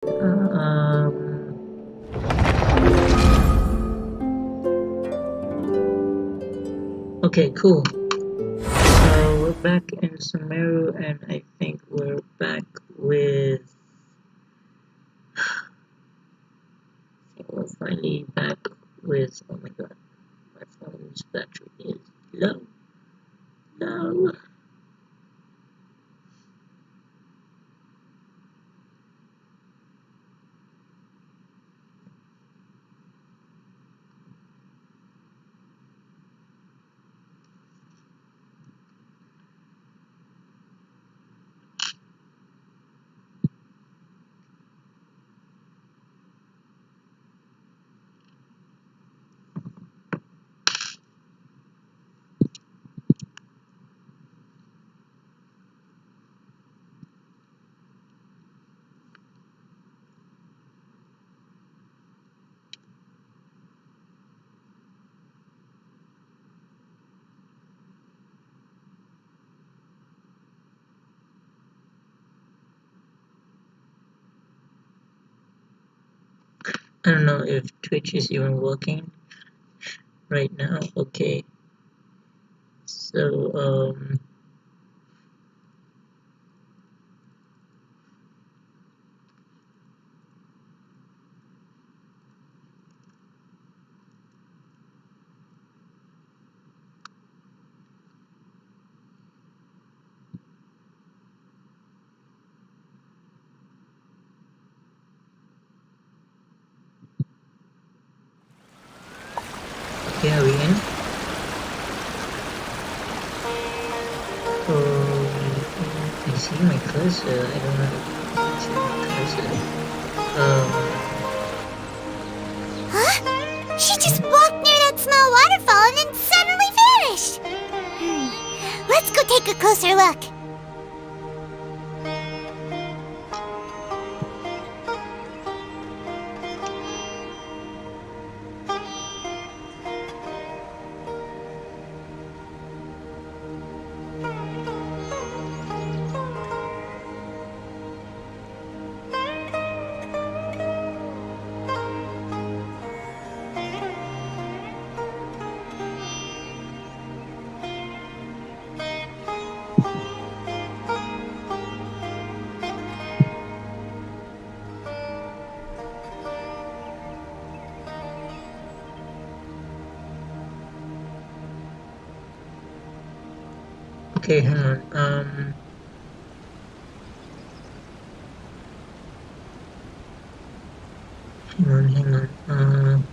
Okay, cool. We're back in Sumeru, and I think we're back with. We're finally back with. Oh my god, my phone's battery is low. Low. I don't know if Twitch is even working right now. Okay, so okay, are we in? I see my cursor. I don't know if you can see my cursor. Huh? She just walked near that small waterfall and then suddenly vanished. Let's go take a closer look. Okay, hang on. Hang on.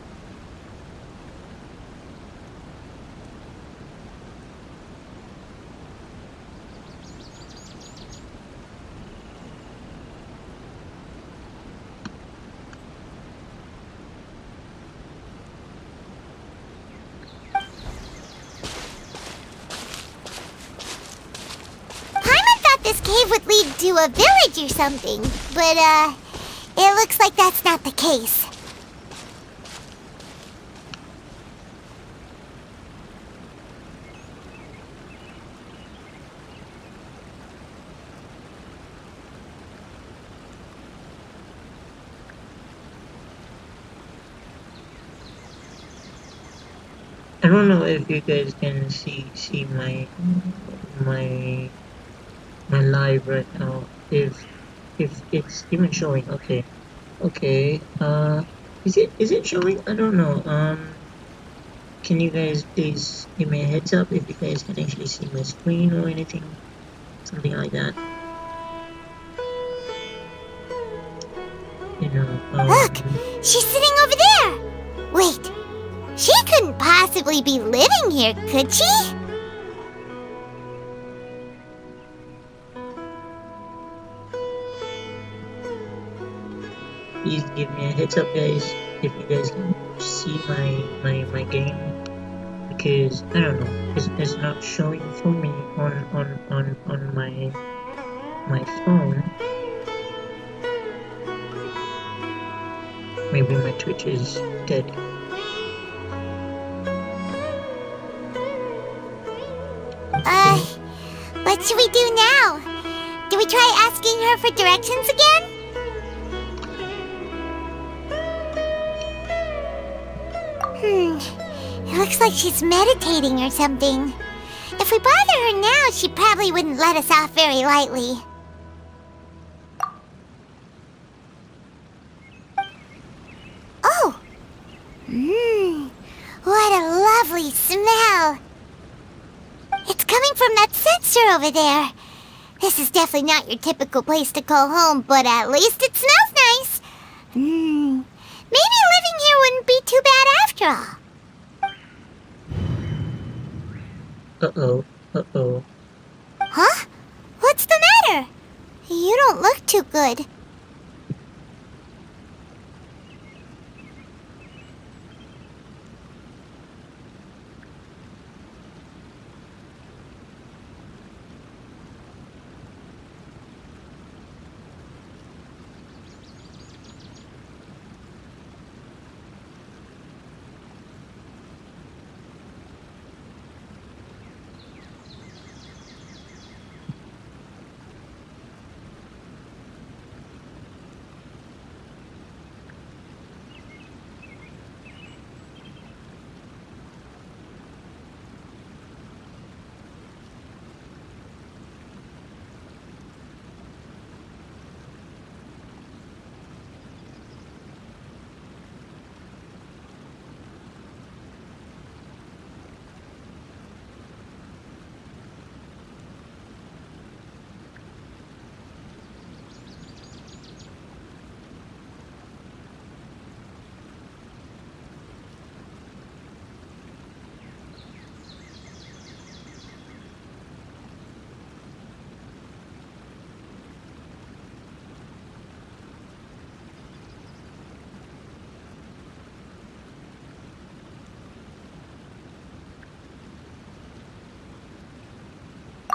Paimon thought this cave would lead to a village or something, but it looks like that's not the case. I don't know if you guys can see my live right now. If it's even showing. Okay. Is it showing? I don't know. Can you guys please give me a heads up if you guys can actually see my screen or anything, something like that. You know. Look, she's sitting over there. Wait, she couldn't possibly be living here, could she? Please give me a heads up, guys, if you guys can see my game, because I don't know, it's not showing for me on my phone. Maybe my Twitch is dead. What should we do now? Do we try asking her for directions again? It looks like she's meditating or something. If we bother her now, she probably wouldn't let us off very lightly. Oh! What a lovely smell! It's coming from that sensor over there. This is definitely not your typical place to call home, but at least it smells nice. Maybe living here wouldn't be too bad after all. Uh-oh, uh-oh. Huh? What's the matter? You don't look too good.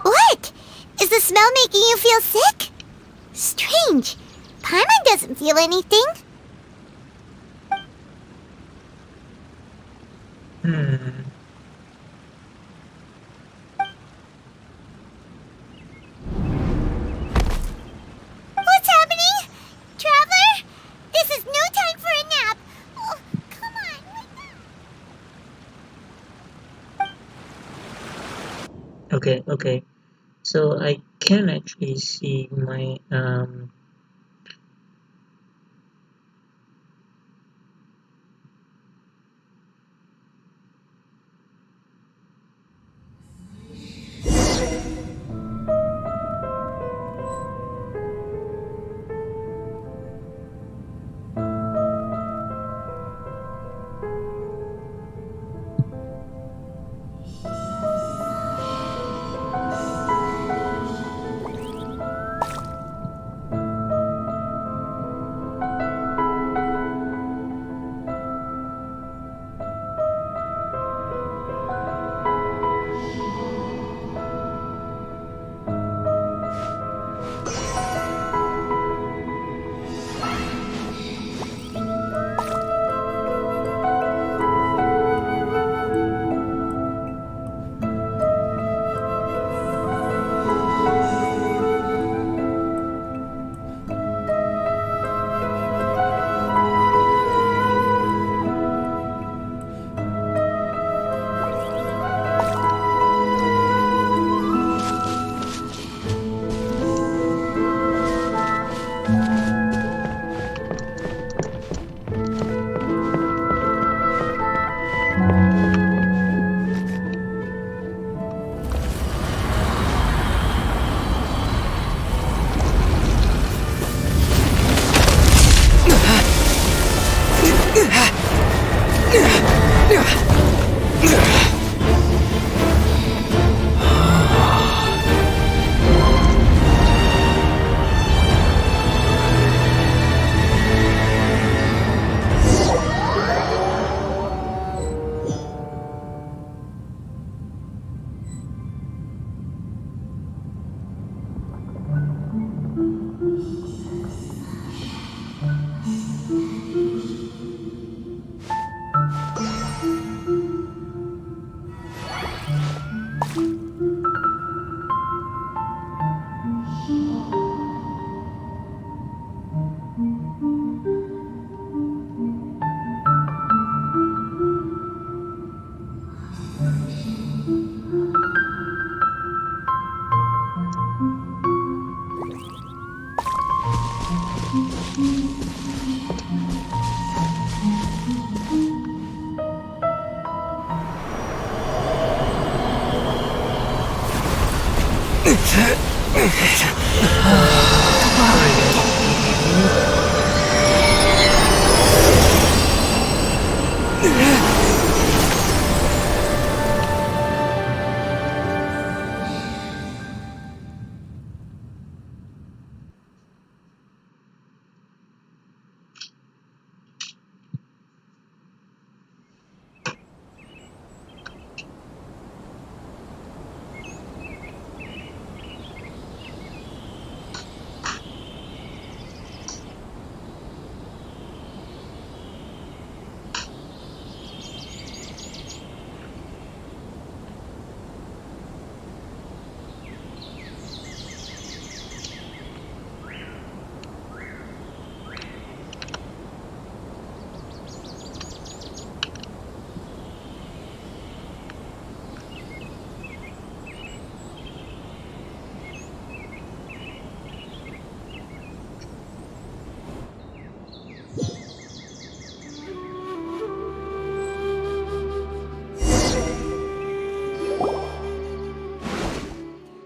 What? Is the smell making you feel sick? Strange. Paimon doesn't feel anything. What's happening? Traveler? This is no time for a nap. Oh, come on, wake up. Okay. So I can actually see my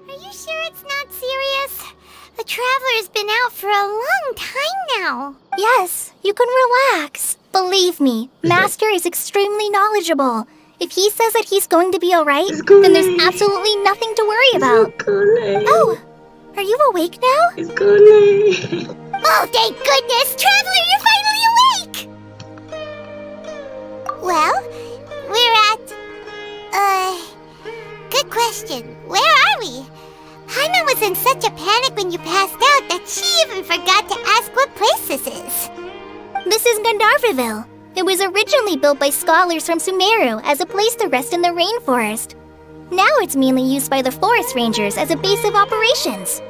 Are you sure it's not serious? The Traveler's been out for a long time now. Yes, you can relax. Believe me, Master is extremely knowledgeable. If he says that he's going to be alright, then there's absolutely nothing to worry about. Oh, are you awake now? It's Gole. Oh, thank goodness! Traveler, you're finally awake! Well, we're at... Good question. Where are we? Hana was in such a panic when you passed out that she even forgot to ask what place this is. This is Gandharvaville. It was originally built by scholars from Sumeru as a place to rest in the rainforest. Now it's mainly used by the forest rangers as a base of operations.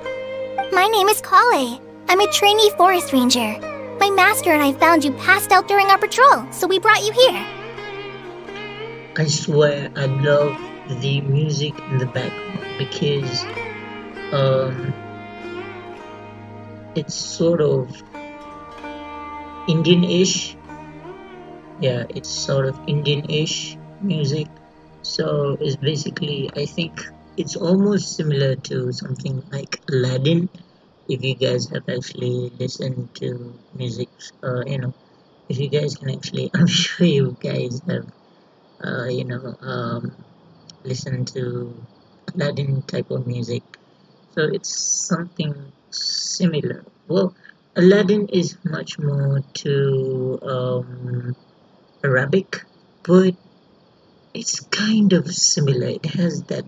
My name is Kale. I'm a trainee forest ranger. My master and I found you passed out during our patrol, so we brought you here. I swear I love the music in the background because it's sort of Indian-ish. Yeah, it's sort of Indian-ish music. So it's basically, I think it's almost similar to something like Aladdin. If you guys have actually listened to music, if you guys can actually, I'm sure you guys have, listened to Aladdin type of music. So it's something similar. Well, Aladdin is much more to Arabic, but it's kind of similar. It has that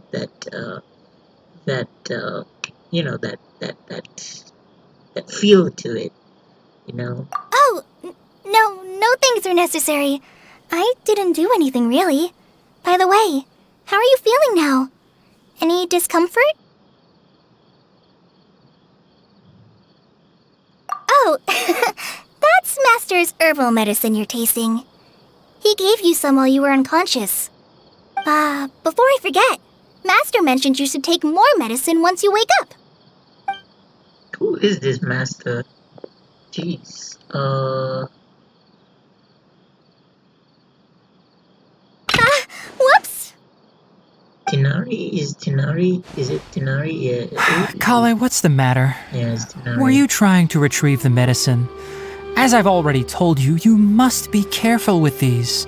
feel to it, you know. Oh, no things are necessary. I didn't do anything really. By the way, how are you feeling now? Any discomfort? Oh, that's Master's herbal medicine you're tasting. He gave you some while you were unconscious. Before I forget, Master mentioned you should take more medicine once you wake up. Who is this master? Jeez. Whoops! Tinari? Is it Tinari? Yeah. Kale, what's the matter? Yeah, it's Tinari. Were you trying to retrieve the medicine? As I've already told you, you must be careful with these.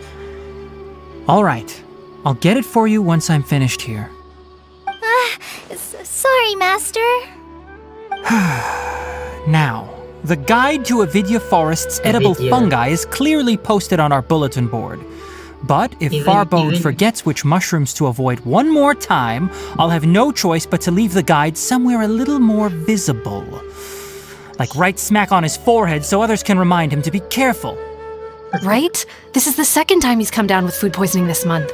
All right, I'll get it for you once I'm finished here. Sorry, Master. Now, the guide to Avidya Forest's edible Avidya. fungi is clearly posted on our bulletin board. But if Farbode forgets which mushrooms to avoid one more time, I'll have no choice but to leave the guide somewhere a little more visible. Like right smack on his forehead so others can remind him to be careful. Right? This is the second time he's come down with food poisoning this month.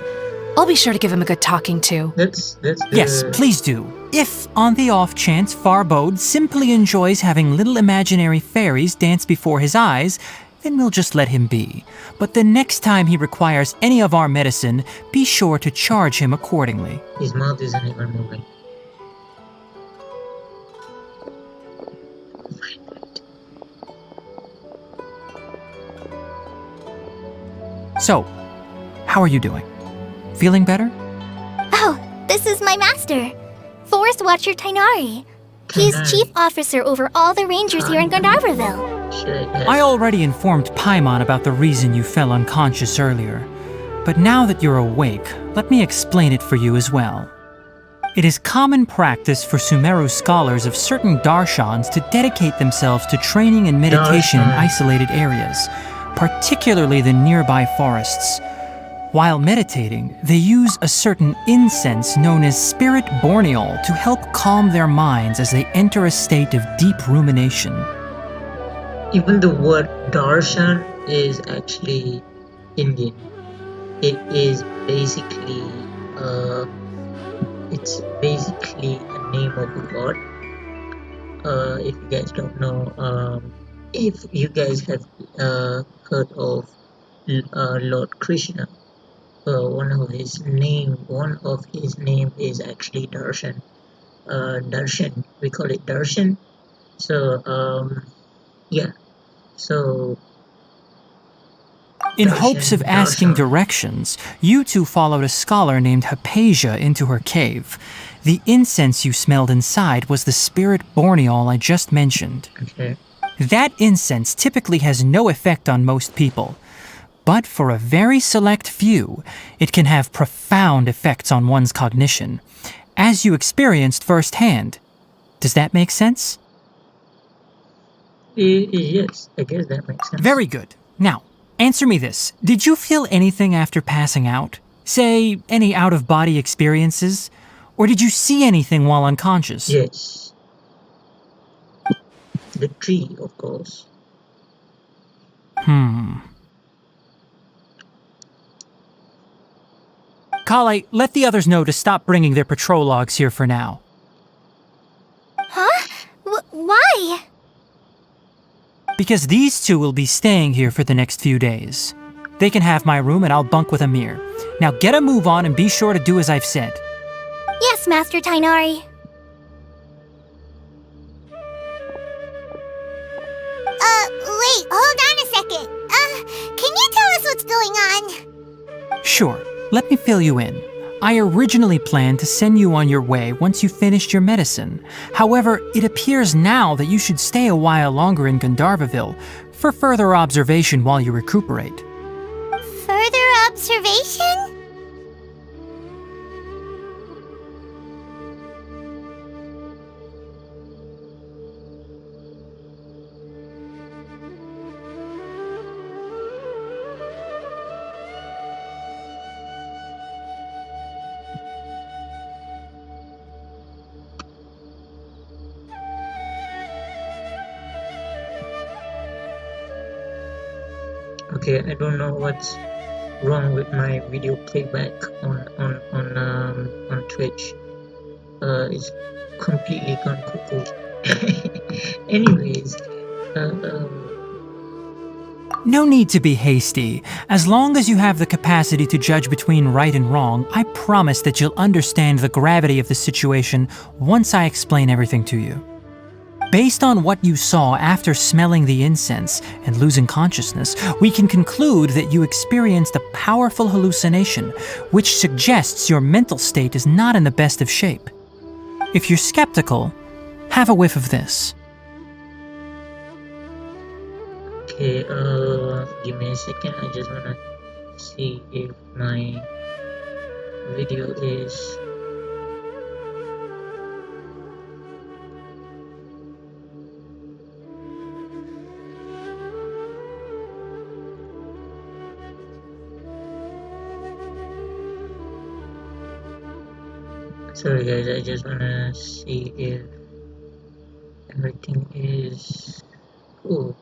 I'll be sure to give him a good talking to. That's Yes, please do. If, on the off chance, Farbode simply enjoys having little imaginary fairies dance before his eyes, then we'll just let him be. But the next time he requires any of our medicine, be sure to charge him accordingly. His mouth isn't even moving. So, how are you doing? Feeling better? Oh, this is my master. Forest Watcher Tainari. He's Tainari. chief officer over all the rangers here in Gandharvaville. Shit, I already informed Paimon about the reason you fell unconscious earlier. But now that you're awake, let me explain it for you as well. It is common practice for Sumeru scholars of certain darshans to dedicate themselves to training and meditation in Darshan. isolated areas, particularly the nearby forests. While meditating, they use a certain incense known as Spirit Borneol to help calm their minds as they enter a state of deep rumination. Even the word darshan is actually Indian. It is basically it's basically a name of a god. If you guys don't know, if you guys have heard of Lord Krishna, one of his name is actually Darshan. Darshan, we call it Darshan. So yeah, so In Darshan, hopes of asking Darshan. directions, you two followed a scholar named Hypatia into her cave. The incense you smelled inside was the Spirit Borneol I just mentioned. Okay. That incense typically has no effect on most people, but for a very select few, it can have profound effects on one's cognition, as you experienced firsthand. Does that make sense? Yes, I guess that makes sense. Very good. Now, answer me this. Did you feel anything after passing out? Say, any out-of-body experiences? Or did you see anything while unconscious? Yes. The tree, of course. Kale, let the others know to stop bringing their patrol logs here for now. Huh? Why? Because these two will be staying here for the next few days. They can have my room and I'll bunk with Amir. Now get a move on and be sure to do as I've said. Yes, Master Tainari. Wait, hold on a second. Can you tell us what's going on? Sure, let me fill you in. I originally planned to send you on your way once you finished your medicine. However, it appears now that you should stay a while longer in Gandharvaville for further observation while you recuperate. Further observation? Okay, I don't know what's wrong with my video playback on Twitch. It's completely gone cuckoo. Anyways, No need to be hasty. As long as you have the capacity to judge between right and wrong, I promise that you'll understand the gravity of the situation once I explain everything to you. Based on what you saw after smelling the incense and losing consciousness, we can conclude that you experienced a powerful hallucination, which suggests your mental state is not in the best of shape. If you're skeptical, have a whiff of this. okay, give me a second. I just wanna see if my video is. Sorry guys, I just wanna see if everything is cool.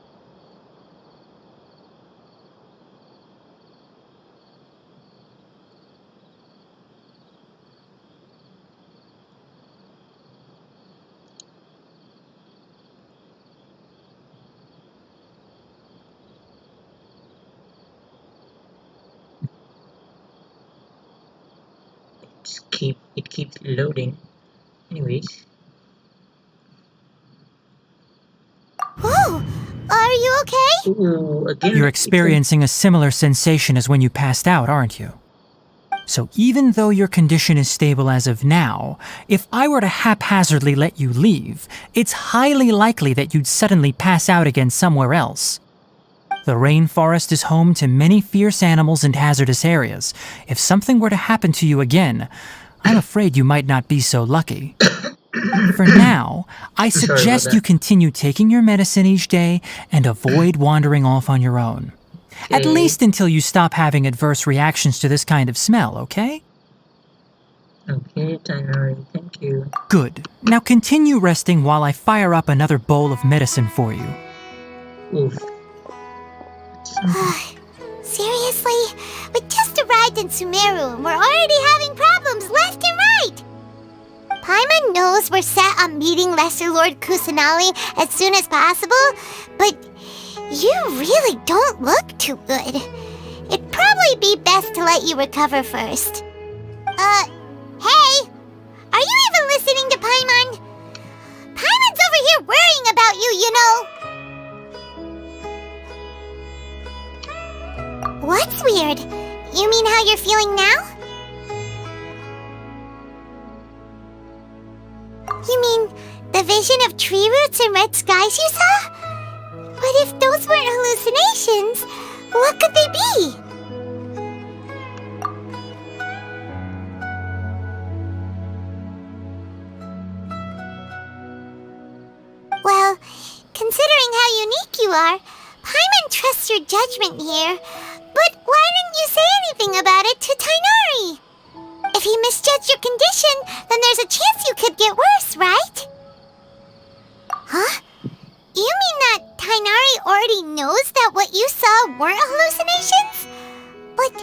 It keeps loading. Anyways, Whoa! Are you okay? ooh, again. You're it's a- experiencing a similar sensation as when you passed out, aren't you? So even though your condition is stable as of now, if I were to haphazardly let you leave, it's highly likely that you'd suddenly pass out again somewhere else. The rainforest is home to many fierce animals and hazardous areas. If something were to happen to you again, I'm afraid you might not be so lucky. For now, I suggest you continue taking your medicine each day and avoid wandering off on your own. At least until you stop having adverse reactions to this kind of smell, okay? Okay, Tighnari, thank you. Good. Now continue resting while I fire up another bowl of medicine for you. Oof. Seriously? We just arrived in Sumeru and we're already having problems left and right! Paimon knows we're set on meeting Lesser Lord Kusanali as soon as possible, but you really don't look too good. It'd probably be best to let you recover first. Hey! Are you even listening to Paimon? Paimon's over here worrying about you, you know! What's weird? You mean how you're feeling now? You mean the vision of tree roots and red skies you saw? But if those weren't hallucinations, what could they be? Well, considering how unique you are, Paimon trusts your judgment here. But why didn't you say anything about it to Tighnari? If he misjudged your condition, then there's a chance you could get worse, right? Huh? You mean that Tighnari already knows that what you saw weren't hallucinations? But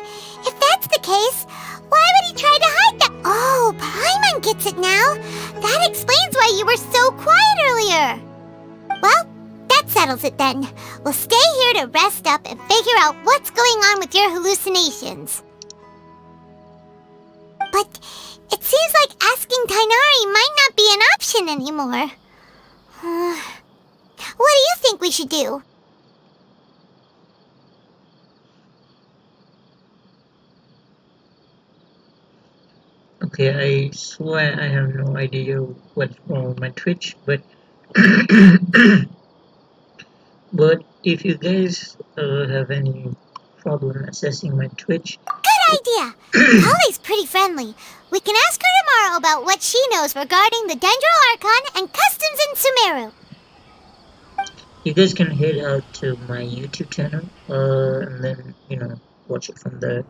if that's the case, why would he try to hide that? Oh, Paimon gets it now. That explains why you were so quiet earlier. Well, that settles it then. We'll stay here to rest up and figure out what's going on with your hallucinations. But it seems like asking Tighnari might not be an option anymore. What do you think we should do? Okay, I swear I have no idea what's wrong with my Twitch, but but if you guys have any problem assessing my Twitch, Good idea! Holly's pretty friendly. We can ask her tomorrow about what she knows regarding the Dendro Archon and customs in Sumeru. you guys can head out to my YouTube channel, and then, watch it from there.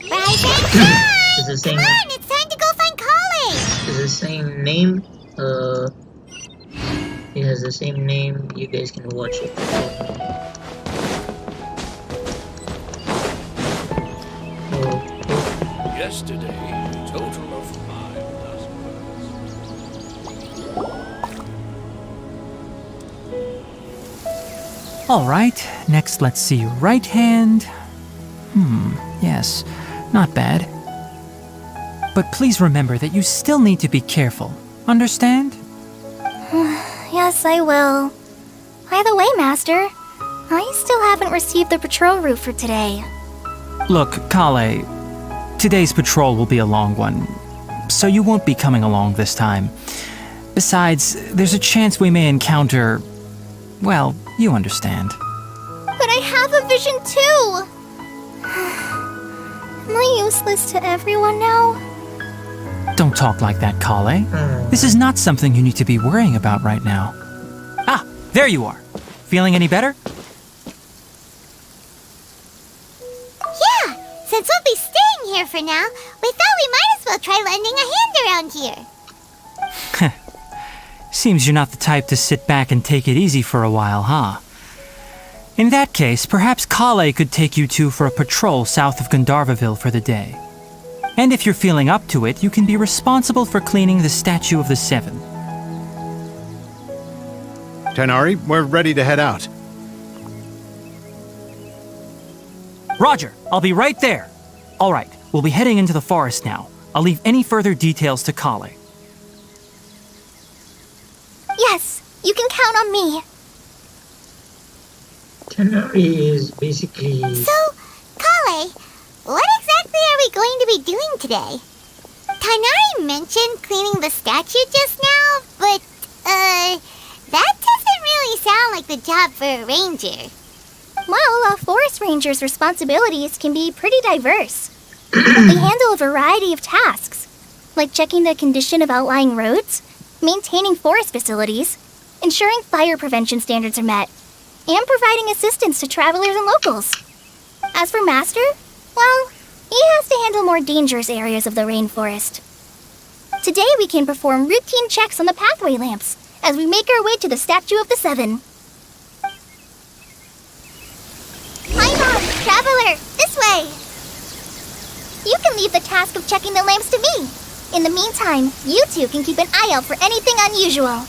Rise and shine! It's the same. Come on, it's time to go find Holly! It's the same name. It has the same name. You guys can watch it. Yesterday, a total of 5 dozen. All right, next let's see your right hand. Yes, not bad. But please remember that you still need to be careful. Understand? Yes, I will. By the way, Master, I still haven't received the patrol route for today. Look, Kale, today's patrol will be a long one, so you won't be coming along this time. Besides, there's a chance we may encounter... well, you understand. But I have a vision too! Am I useless to everyone now? Don't talk like that, Kale. This is not something you need to be worrying about right now. Ah, there you are. Feeling any better? Yeah, since we'll be staying here for now, we thought we might as well try lending a hand around here. Seems you're not the type to sit back and take it easy for a while, huh? In that case, perhaps Kale could take you two for a patrol south of Gandharvaville for the day. And if you're feeling up to it, you can be responsible for cleaning the Statue of the Seven. Tighnari, we're ready to head out. Roger, I'll be right there. All right, we'll be heading into the forest now. I'll leave any further details to Kale. Yes, you can count on me. Tighnari is basically... So, Kale, what exactly are we we going to be doing today? Tighnari mentioned cleaning the statue just now, but, that doesn't really sound like the job for a ranger. Well, a forest ranger's responsibilities can be pretty diverse. They handle a variety of tasks, like checking the condition of outlying roads, maintaining forest facilities, ensuring fire prevention standards are met, and providing assistance to travelers and locals. As for Master, well, he has to handle more dangerous areas of the rainforest. Today we can perform routine checks on the pathway lamps as we make our way to the Statue of the Seven. Hi, Mom! Traveler! This way! You can leave the task of checking the lamps to me. In the meantime, you two can keep an eye out for anything unusual.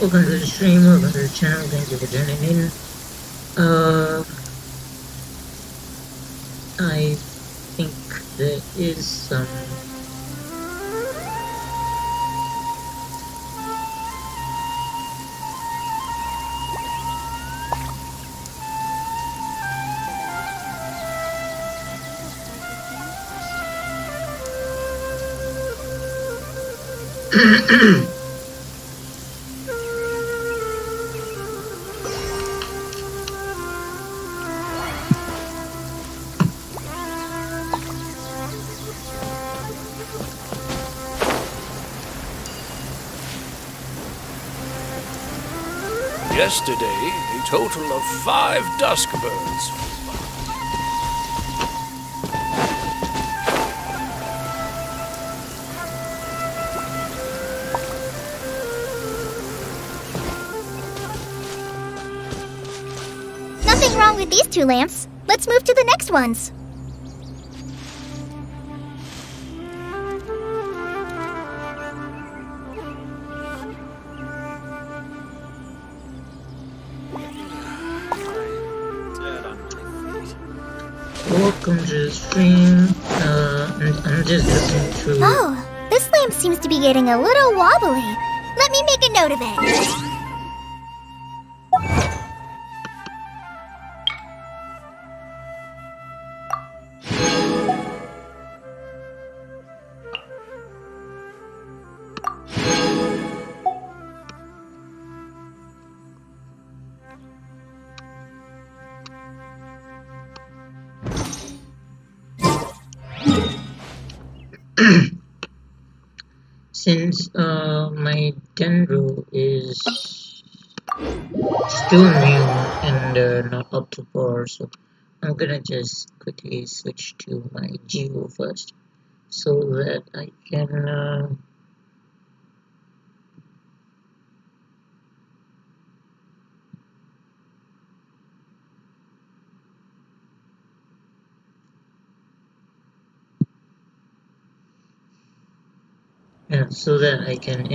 Welcome to the stream, welcome to the channel, thank you for joining in. I think there is some Yesterday, a total of 5 dusk birds. Nothing wrong with these two lamps. Let's move to the next ones. welcome to the stream. I'm just looking through. Oh, this lamp seems to be getting a little wobbly. Let me make a note of it. Since my Dendro is still new and not up to par, so I'm gonna just quickly switch to my Geo first, so that I can so that I can,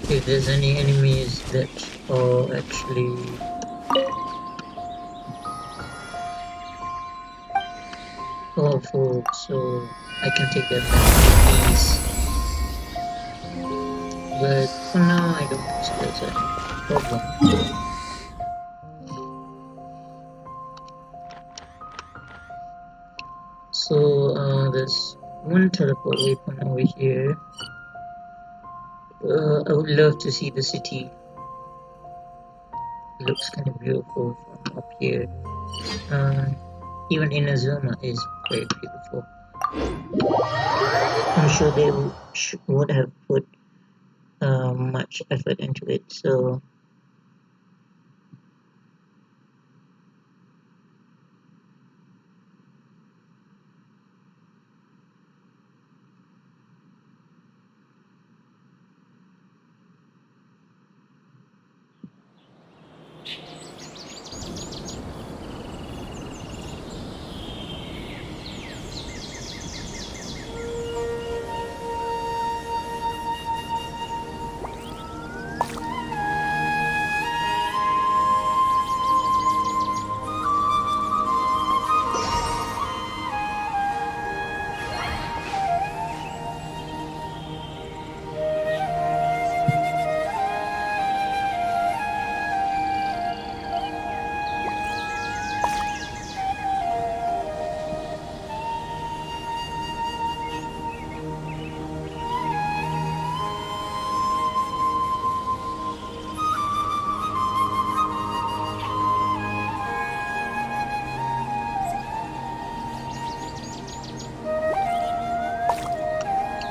if there's any enemies that are actually powerful, so I can take them with ease. But for now, I don't see there's any problem. So there's one teleport weapon over here. I would love to see the city. It looks kind of beautiful from up here. Even Inazuma is very beautiful. I'm sure they would have put much effort into it, so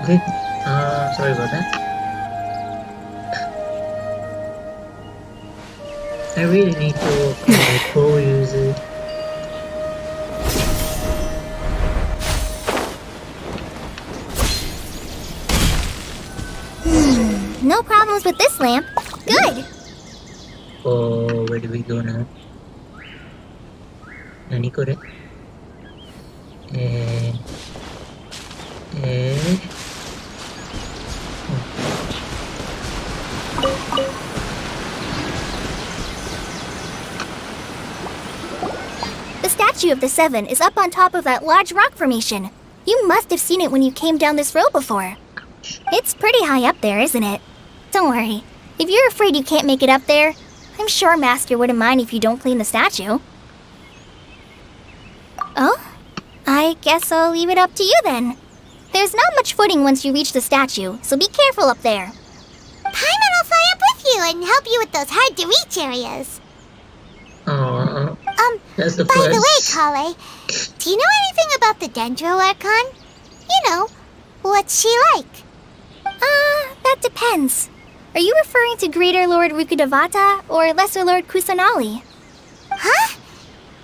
Okay, sorry about that. I really need to work on my pro usage. No problems with this lamp. Good. Oh, where do we go now? Nani kore? The statue of the Seven is up on top of that large rock formation. You must have seen it when you came down this road before. It's pretty high up there, isn't it? Don't worry. If you're afraid you can't make it up there, I'm sure Master wouldn't mind if you don't clean the statue. Oh? I guess I'll leave it up to you then. There's not much footing once you reach the statue, so be careful up there. Paimon will fly up with you and help you with those hard-to-reach areas. That's the By the way, first. Kale, do you know anything about the Dendro Archon? You know, what's she like? That depends. Are you referring to Greater Lord Rukkhadevata or Lesser Lord Kusanali? Huh?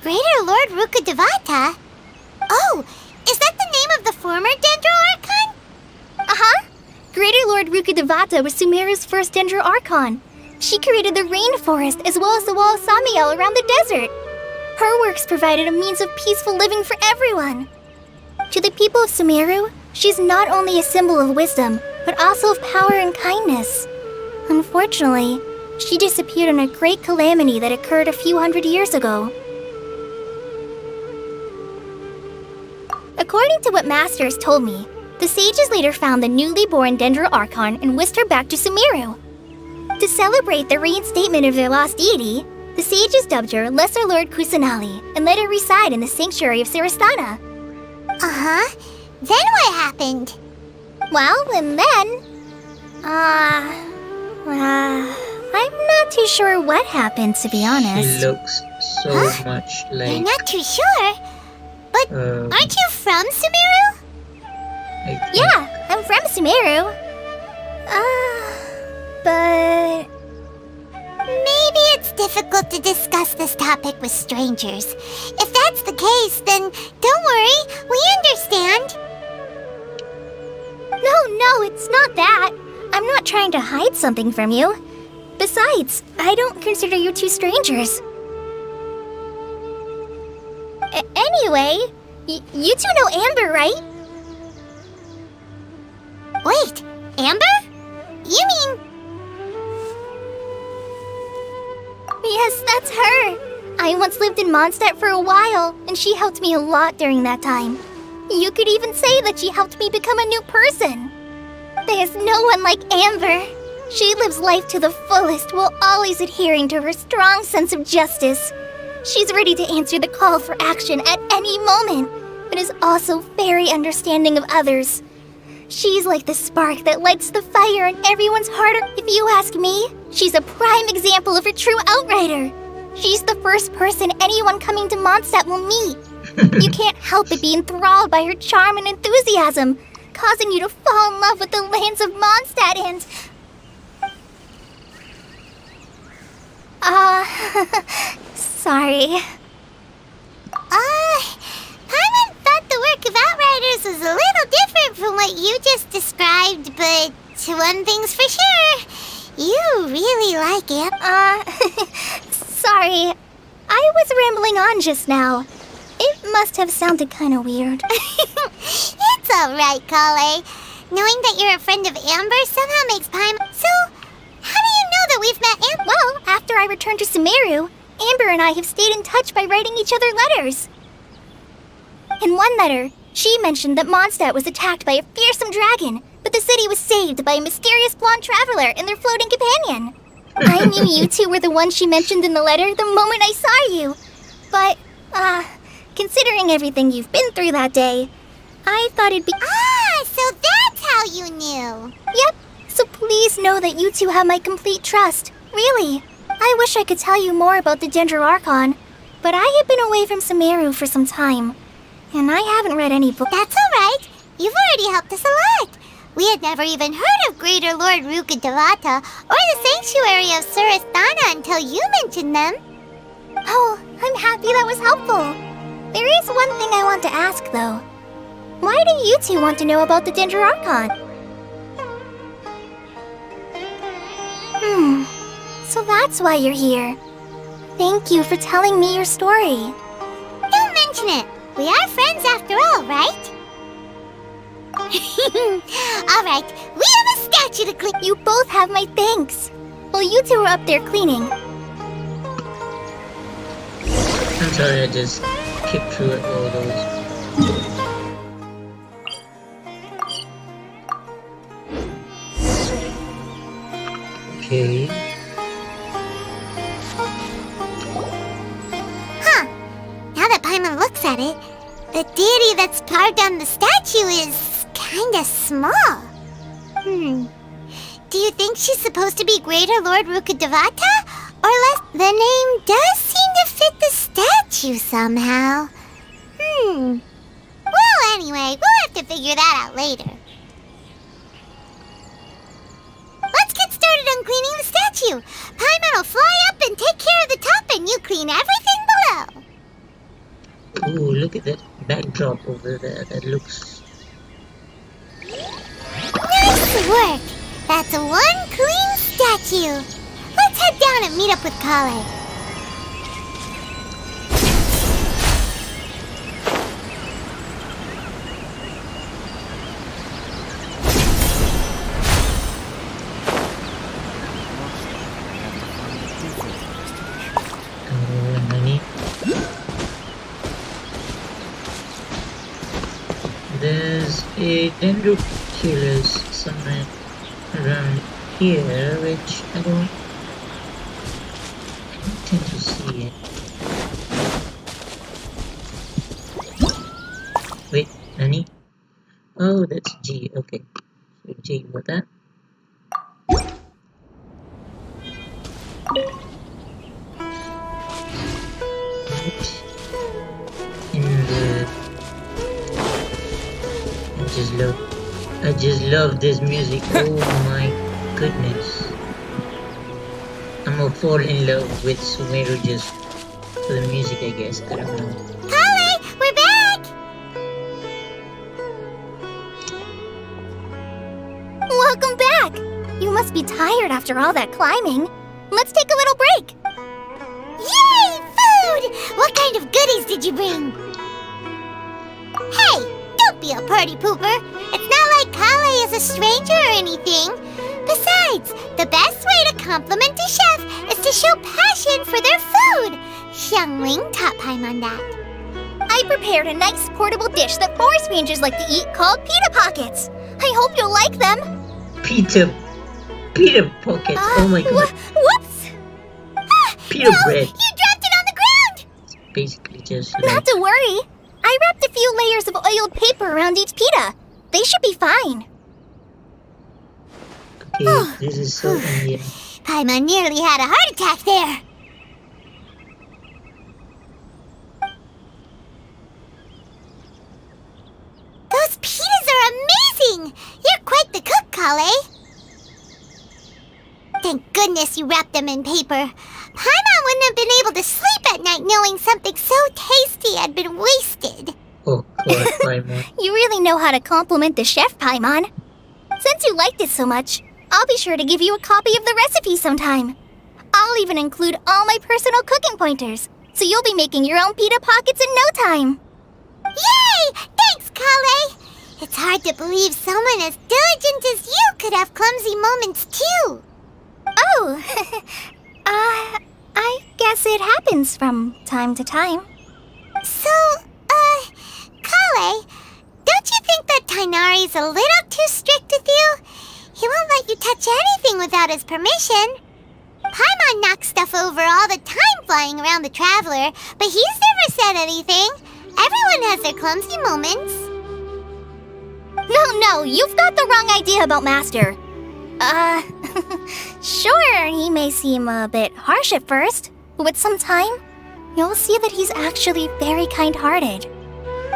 Greater Lord Rukkhadevata? Oh, is that the name of the former Dendro Archon? Uh-huh. Greater Lord Rukkhadevata was Sumeru's first Dendro Archon. She created the rainforest as well as the wall of Samiel around the desert. Her works provided a means of peaceful living for everyone. To the people of Sumeru, she's not only a symbol of wisdom, but also of power and kindness. Unfortunately, she disappeared in a great calamity that occurred a few hundred years ago. According to what Master has told me, the sages later found the newly born Dendro Archon and whisked her back to Sumeru. To celebrate the reinstatement of their lost deity, the sages dubbed her Lesser Lord Kusanali and let her reside in the sanctuary of Sarastana. Uh-huh. Then what happened? Well, and then... I'm not too sure what happened, to be She honest. looks so Huh? much You're like. not too sure. But aren't you from Sumeru? I think- Yeah, I'm from Sumeru. But... Maybe it's difficult to discuss this topic with strangers. If that's the case, then don't worry, we understand. No, it's not that. I'm not trying to hide something from you. Besides, I don't consider you two strangers. Anyway, you two know Amber, right? Wait, Amber? You mean... Yes, that's her. I once lived in Mondstadt for a while, and she helped me a lot during that time. You could even say that she helped me become a new person. There's no one like Amber. She lives life to the fullest while always adhering to her strong sense of justice. She's ready to answer the call for action at any moment, but is also very understanding of others. She's like the spark that lights the fire in everyone's heart. If you ask me, she's a prime example of a true outrider. She's the first person anyone coming to Mondstadt will meet. You can't help but be enthralled by her charm and enthusiasm, causing you to fall in love with the lands of Mondstadt and... sorry. Paimon thought the work of Outriders was a little different from what you just described, but one thing's for sure, you really like it. Sorry. I was rambling on just now. It must have sounded kind of weird. It's alright, Kale. Knowing that you're a friend of Amber somehow makes Paimon... So, how do you know that we've met Amber? Well, after I returned to Sumeru, Amber and I have stayed in touch by writing each other letters. In one letter, she mentioned that Mondstadt was attacked by a fearsome dragon, but the city was saved by a mysterious blonde traveler and their floating companion. I knew you two were the ones she mentioned in the letter the moment I saw you. But, considering everything you've been through that day, I thought it'd be... So that's how you knew. Yep, so please know that you two have my complete trust. Really. I wish I could tell you more about the Dendro Archon, but I have been away from Sumeru for some time, and I haven't read any books. That's alright. You've already helped us a lot. We had never even heard of Greater Lord Rukkhadevata or the Sanctuary of Surasthana until you mentioned them. Oh, I'm happy that was helpful. There is one thing I want to ask, though. Why do you two want to know about the Ginger Archon? So that's why you're here. Thank you for telling me your story. Don't mention it. We are friends after all, right? Alright, we have a statue to clean. You both have my thanks. Well, you two were up there cleaning. I'm sorry, I just skipped through all those. Okay. Huh. Now that Paimon looks at it, the deity that's carved on the statue is kinda small. Do you think she's supposed to be Greater Lord Rukkhadevata? Or less? The name does seem to fit the statue somehow. Well, anyway, we'll have to figure that out later. Let's get started on cleaning the statue. Paimon will fly up and take care of the top, and you clean everything below. Ooh, look at that backdrop over there. That looks... Nice work! That's one clean statue. Let's head down and meet up with Kale. Honey. There's a Dendroculus somewhere around here, which I don't tend to see it. Wait, Nani? Oh, that's G, okay. So G, what that? In the... I just love this music. Oh my goodness. I'm gonna fall in love with Sumeru just for the music, I guess. I don't know. Kale, we're back! Welcome back! You must be tired after all that climbing. Let's take a little break. Yay! Food! What kind of goodies did you bring? Hey! Don't be a party pooper! It's not like Kale is a stranger or anything. Besides, the best way to compliment a chef is to show passion for their food. Xiangling taught Paimon that. I prepared a nice portable dish that forest rangers like to eat called pita pockets. I hope you'll like them. Pita pockets. Oh my god. Whoops! Pita no, bread. You dropped it on the ground! Basically just Not like... to worry. I wrapped a few layers of oiled paper around each pita. They should be fine. Okay, this is so Indian. Paimon nearly had a heart attack there. Those pitas are amazing! You're quite the cook, Kale. Thank goodness you wrapped them in paper. Paimon wouldn't have been able to sleep at night knowing something so tasty had been wasted. Oh, poor Paimon. You really know how to compliment the chef, Paimon. Since you liked it so much, I'll be sure to give you a copy of the recipe sometime. I'll even include all my personal cooking pointers, so you'll be making your own pita pockets in no time. Yay! Thanks, Kale! It's hard to believe someone as diligent as you could have clumsy moments too. Oh, I guess it happens from time to time. So, Kale, don't you think that Tighnari's a little too strict with you? He won't let you touch anything without his permission. Paimon knocks stuff over all the time flying around the Traveler, but he's never said anything. Everyone has their clumsy moments. No, you've got the wrong idea about Master. Sure, he may seem a bit harsh at first, but with some time, you'll see that he's actually very kind-hearted.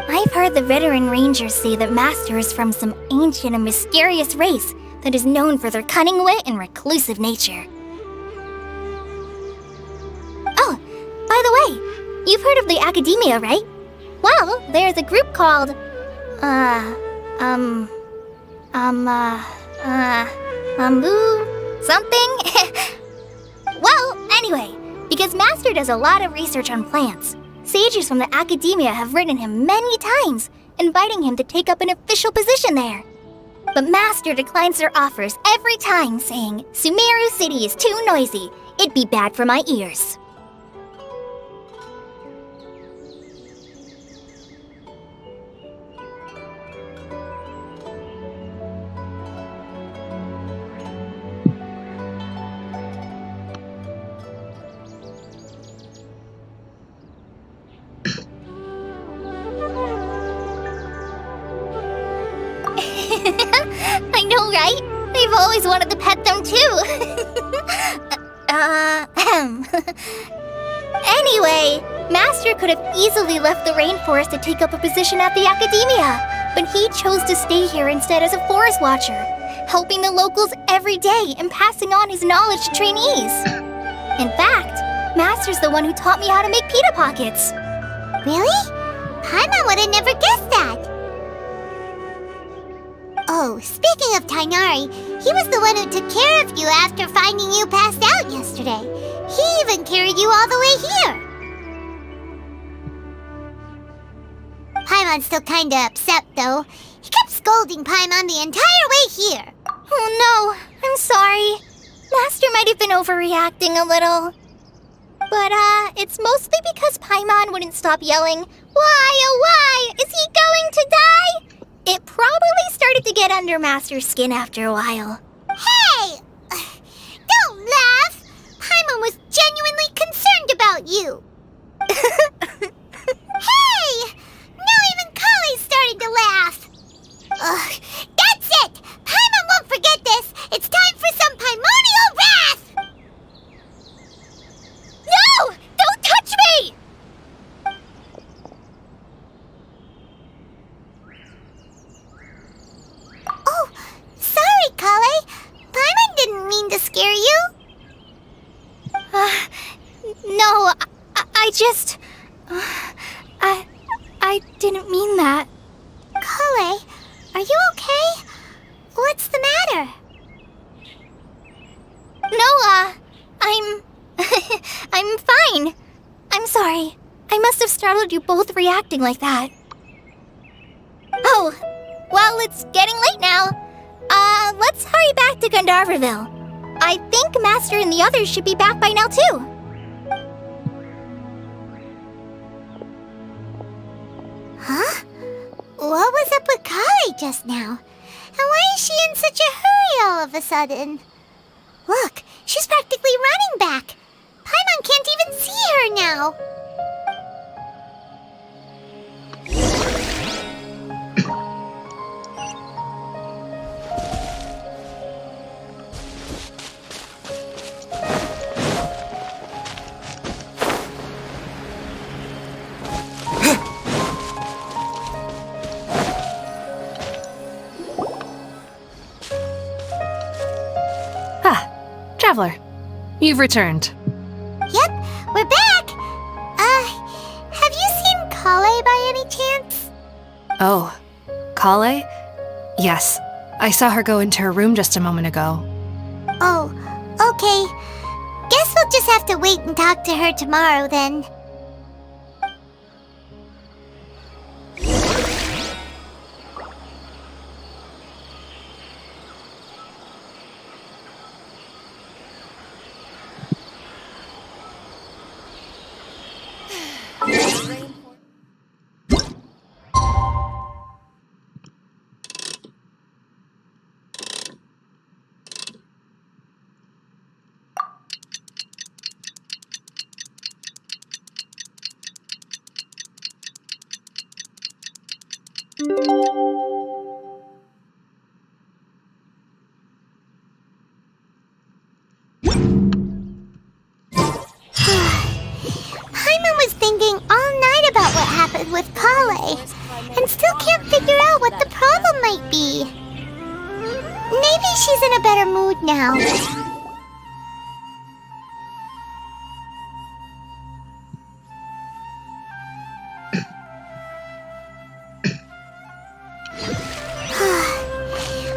I've heard the veteran rangers say that Master is from some ancient and mysterious race that is known for their cunning wit and reclusive nature. Oh, by the way, you've heard of the Academia, right? Well, there's a group called, something? Well, anyway, because Master does a lot of research on plants, sages from the Academia have written him many times, inviting him to take up an official position there. But Master declines their offers every time, saying, Sumeru City is too noisy. It'd be bad for my ears. I know, right? I've always wanted to pet them too. Anyway, Master could have easily left the rainforest to take up a position at the Academia, but he chose to stay here instead as a forest watcher, helping the locals every day and passing on his knowledge to trainees. In fact, Master's the one who taught me how to make pita pockets. Really? Paimon would have never guessed that. Oh, speaking of Tainari, he was the one who took care of you after finding you passed out yesterday. He even carried you all the way here. Paimon's still kinda upset, though. He kept scolding Paimon the entire way here. Oh no, I'm sorry. Master might have been overreacting a little. But, it's mostly because Paimon wouldn't stop yelling, Why, oh why, is he going to die? It probably started to get under Master's skin after a while. Hey! Don't laugh! Paimon was genuinely concerned about you. Hey! Now even Kale's starting to laugh. That's it! Paimon won't forget this! It's time for some Paimonial wrath! No! Don't touch me! Oh, sorry, Kale. Paimon didn't mean to scare you. No, I just... I didn't mean that. Kale, are you okay? What's the matter? No, I'm fine. I'm sorry. I must have startled you both reacting like that. Oh, well, it's getting late now. Let's hurry back to Gandharvaville. I think Master and the others should be back by now, too. Huh? What was up with Kale just now? And why is she in such a hurry all of a sudden? Look, she's practically running back. Paimon can't even see her now. Traveler, you've returned. Yep, we're back. Have you seen Kale by any chance? Oh, Kale? Yes, I saw her go into her room just a moment ago. Oh, okay. Guess we'll just have to wait and talk to her tomorrow then. Paimon was thinking all night about what happened with Kale. can't figure out what the problem might be. Maybe she's in a better mood now.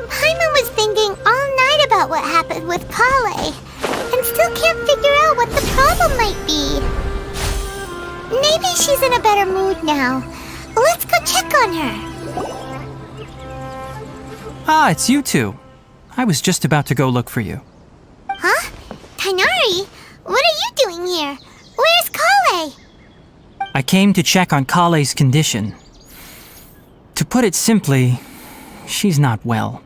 Paimon was thinking all night about what happened with Kale, and still can't figure out what the problem might be. Maybe she's in a better mood now. Let's go check on her. Ah, it's you two. I was just about to go look for you. Huh? Tighnari? What are you doing here? Where's Kale? I came to check on Kale's condition. To put it simply, she's not well.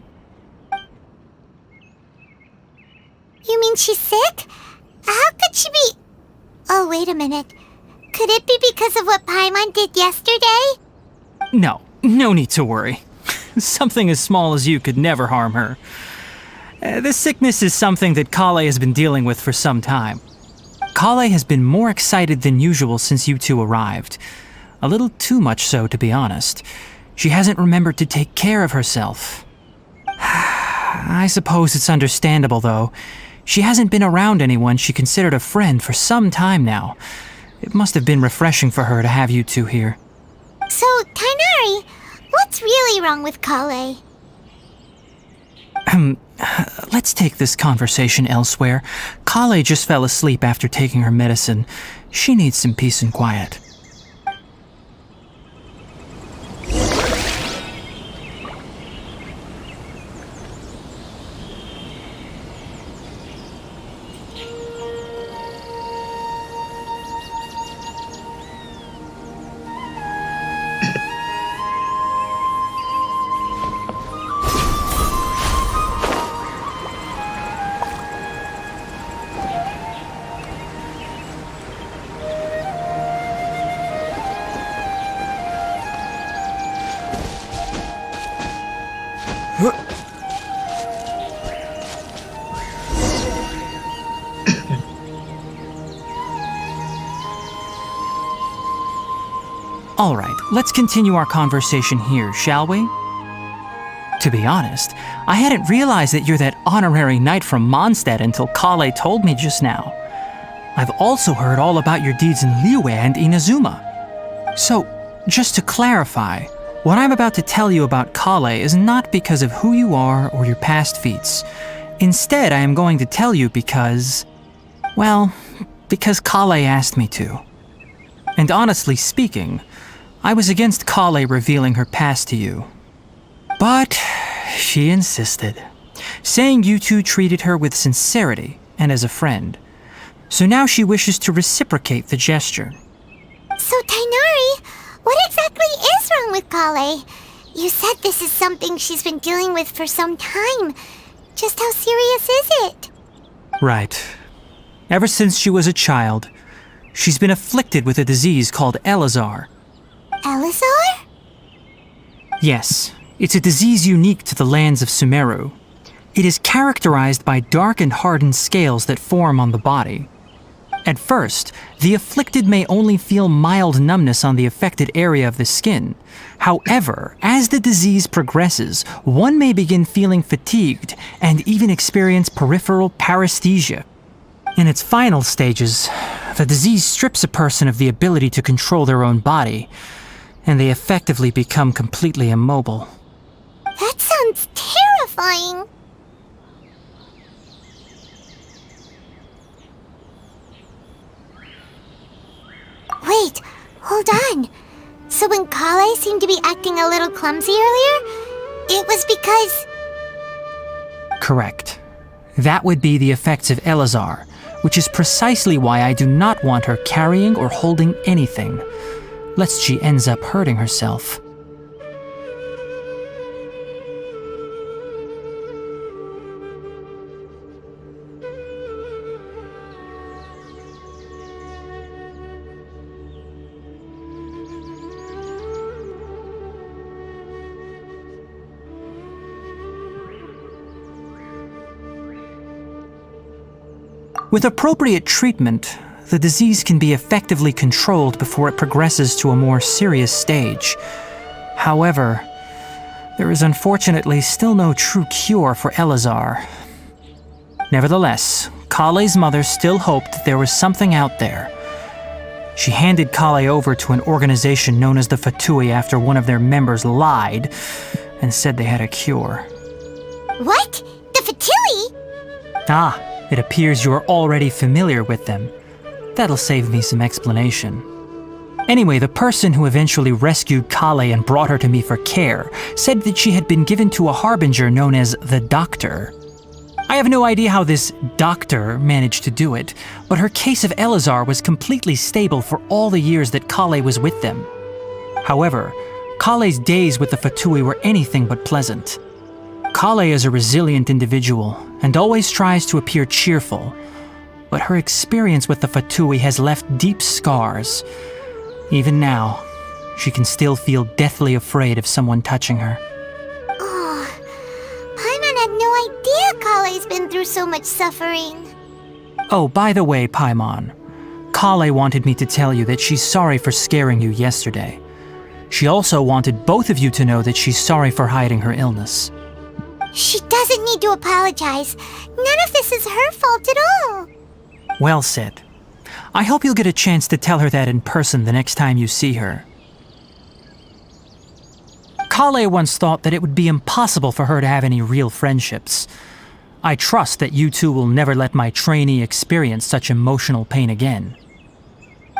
You mean she's sick? How could she be... Oh, wait a minute. Could it be because of what Paimon did yesterday? No need to worry. Something as small as you could never harm her. This sickness is something that Kale has been dealing with for some time. Kale has been more excited than usual since you two arrived. A little too much so, to be honest. She hasn't remembered to take care of herself. I suppose it's understandable, though. She hasn't been around anyone she considered a friend for some time now. It must have been refreshing for her to have you two here. So, Tighnari, what's really wrong with Kale? Let's take this conversation elsewhere. Kale just fell asleep after taking her medicine. She needs some peace and quiet. All right, let's continue our conversation here, shall we? To be honest, I hadn't realized that you're that honorary knight from Mondstadt until Kale told me just now. I've also heard all about your deeds in Liyue and Inazuma. So, just to clarify, what I'm about to tell you about Kale is not because of who you are or your past feats. Instead, I am going to tell you because... well, because Kale asked me to. And honestly speaking, I was against Kale revealing her past to you. But she insisted, saying you two treated her with sincerity and as a friend. So now she wishes to reciprocate the gesture. So, Tighnari, what exactly is wrong with Kale? You said this is something she's been dealing with for some time. Just how serious is it? Right. Ever since she was a child, she's been afflicted with a disease called Elazar. Elazar? Yes, it's a disease unique to the lands of Sumeru. It is characterized by dark and hardened scales that form on the body. At first, the afflicted may only feel mild numbness on the affected area of the skin. However, as the disease progresses, one may begin feeling fatigued and even experience peripheral paresthesia. In its final stages, the disease strips a person of the ability to control their own body, and they effectively become completely immobile. That sounds terrifying. Wait, hold on. So when Kale seemed to be acting a little clumsy earlier, it was because... Correct. That would be the effects of Elazar, which is precisely why I do not want her carrying or holding anything, lest she ends up hurting herself. With appropriate treatment, the disease can be effectively controlled before it progresses to a more serious stage. However, there is unfortunately still no true cure for Elazar. Nevertheless, Kale's mother still hoped that there was something out there. She handed Kale over to an organization known as the Fatui after one of their members lied and said they had a cure. What? The Fatui? Ah, it appears you are already familiar with them. That'll save me some explanation. Anyway, the person who eventually rescued Kale and brought her to me for care said that she had been given to a harbinger known as the Doctor. I have no idea how this doctor managed to do it, but her case of Elazar was completely stable for all the years that Kale was with them. However, Kale's days with the Fatui were anything but pleasant. Kale is a resilient individual and always tries to appear cheerful, but her experience with the Fatui has left deep scars. Even now, she can still feel deathly afraid of someone touching her. Oh, Paimon had no idea Kale's been through so much suffering. Oh, by the way, Paimon, Kale wanted me to tell you that she's sorry for scaring you yesterday. She also wanted both of you to know that she's sorry for hiding her illness. She doesn't need to apologize. None of this is her fault at all. Well said. I hope you'll get a chance to tell her that in person the next time you see her. Kale once thought that it would be impossible for her to have any real friendships. I trust that you two will never let my trainee experience such emotional pain again.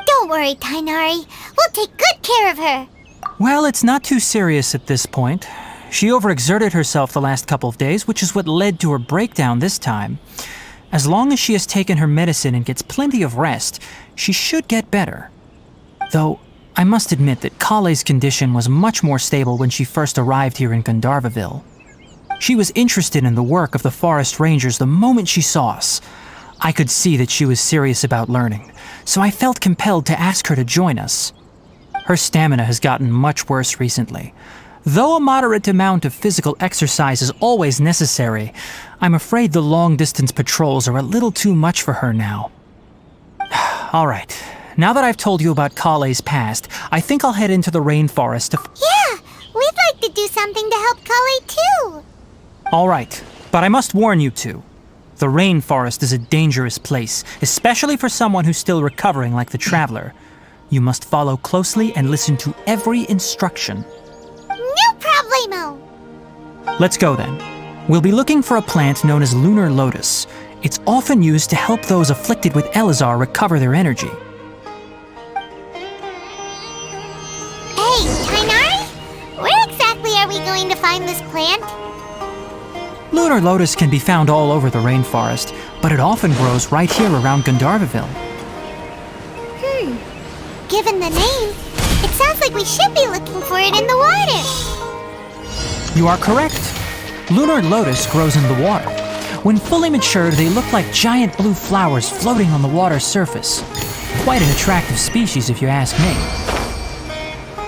Don't worry, Tainari. We'll take good care of her. Well, it's not too serious at this point. She overexerted herself the last couple of days, which is what led to her breakdown this time. As long as she has taken her medicine and gets plenty of rest, she should get better. Though, I must admit that Kale's condition was much more stable when she first arrived here in Gandharvaville. She was interested in the work of the forest rangers the moment she saw us. I could see that she was serious about learning, so I felt compelled to ask her to join us. Her stamina has gotten much worse recently. Though a moderate amount of physical exercise is always necessary, I'm afraid the long-distance patrols are a little too much for her now. All right, now that I've told you about Kale's past, I think I'll head into the rainforest to... Yeah, we'd like to do something to help Kale too. All right, but I must warn you two. The rainforest is a dangerous place, especially for someone who's still recovering like the Traveler. You must follow closely and listen to every instruction. No problemo. Let's go then. We'll be looking for a plant known as Lunar Lotus. It's often used to help those afflicted with Elazar recover their energy. Hey, Tainari? Where exactly are we going to find this plant? Lunar Lotus can be found all over the rainforest, but it often grows right here around Gandharvaville. Given the name, it sounds like we should be looking for it in the water. You are correct. Lunar Lotus grows in the water. When fully matured, they look like giant blue flowers floating on the water's surface. Quite an attractive species, if you ask me.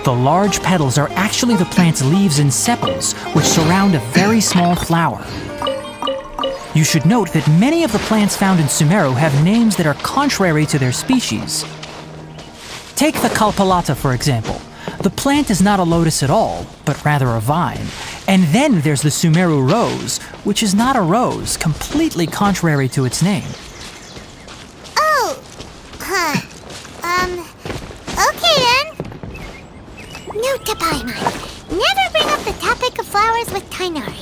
The large petals are actually the plant's leaves and sepals, which surround a very small flower. You should note that many of the plants found in Sumeru have names that are contrary to their species. Take the Kalpalata, for example. The plant is not a lotus at all, but rather a vine. And then there's the Sumeru rose, which is not a rose, completely contrary to its name. Oh, huh. Okay then. Note to Paimon. Never bring up the topic of flowers with Tainari.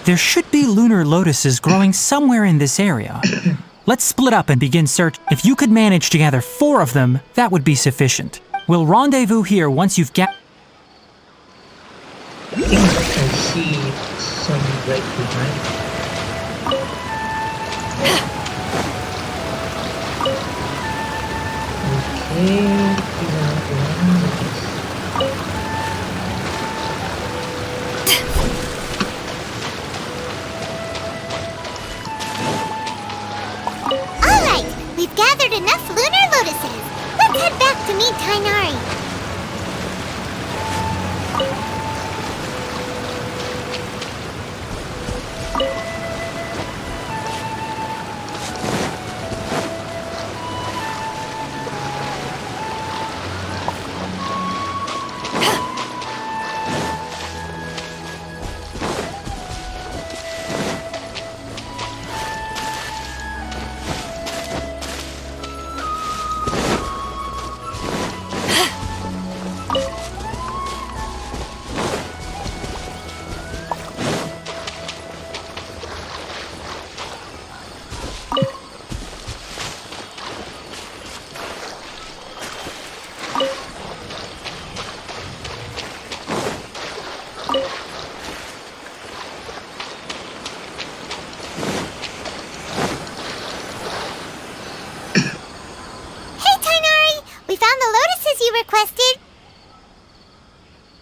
There should be lunar lotuses growing somewhere in this area. Let's split up and begin search. If you could manage to gather 4 of them, that would be sufficient. We'll rendezvous here once you've I think I see some right behind. Okay, Alright, we've gathered enough lunar lotuses. Let's head back to meet Tainari.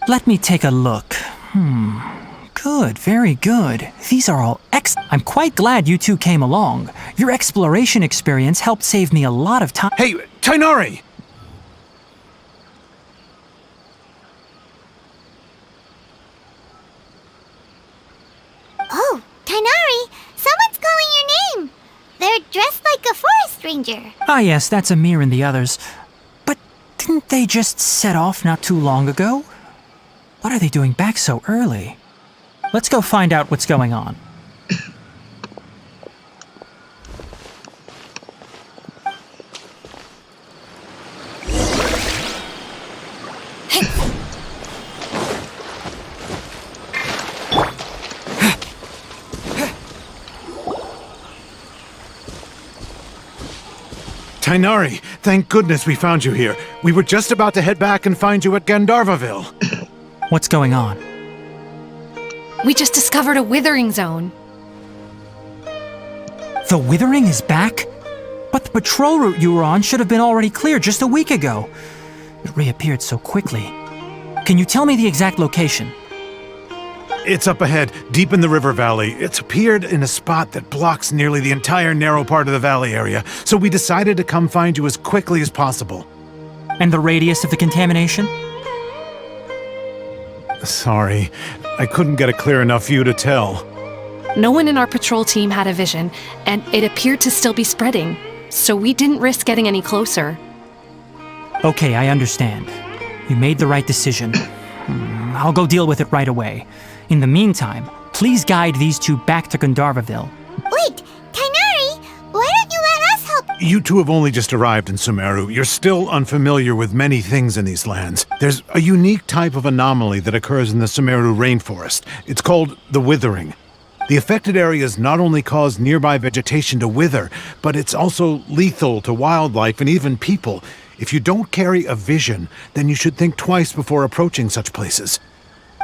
Let me take a look. Good, very good. These are all I'm quite glad you two came along. Your exploration experience helped save me a lot of time. Hey, Tainari! Oh, Tainari! Someone's calling your name! They're dressed like a forest ranger. Ah yes, that's Amir and the others. But didn't they just set off not too long ago? What are they doing back so early? Let's go find out what's going on. Tainari, thank goodness we found you here. We were just about to head back and find you at Gandharvaville. What's going on? We just discovered a withering zone. The withering is back? But the patrol route you were on should have been already clear just a week ago. It reappeared so quickly. Can you tell me the exact location? It's up ahead, deep in the river valley. It's appeared in a spot that blocks nearly the entire narrow part of the valley area, so we decided to come find you as quickly as possible. And the radius of the contamination? Sorry, I couldn't get a clear enough view to tell. No one in our patrol team had a vision, and it appeared to still be spreading, so we didn't risk getting any closer. Okay, I understand. You made the right decision. I'll go deal with it right away. In the meantime, please guide these two back to Gandharvaville. Wait, Tainari! Why don't you let us help? You two have only just arrived in Sumeru. You're still unfamiliar with many things in these lands. There's a unique type of anomaly that occurs in the Sumeru rainforest. It's called the withering. The affected areas not only cause nearby vegetation to wither, but it's also lethal to wildlife and even people. If you don't carry a vision, then you should think twice before approaching such places.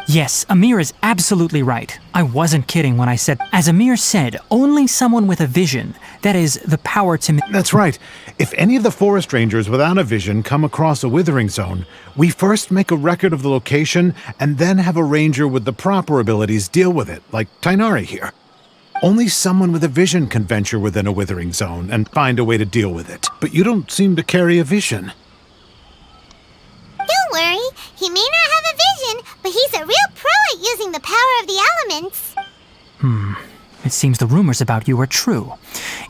Yes, Amir is absolutely right. I wasn't kidding when I said, as Amir said, only someone with a vision, that is, the power to... That's right. If any of the forest rangers without a vision come across a withering zone, we first make a record of the location and then have a ranger with the proper abilities deal with it, like Tainari here. Only someone with a vision can venture within a withering zone and find a way to deal with it. But you don't seem to carry a vision. Don't worry, he may not have a vision, but he's a real pro at using the power of the elements. It seems the rumors about you are true.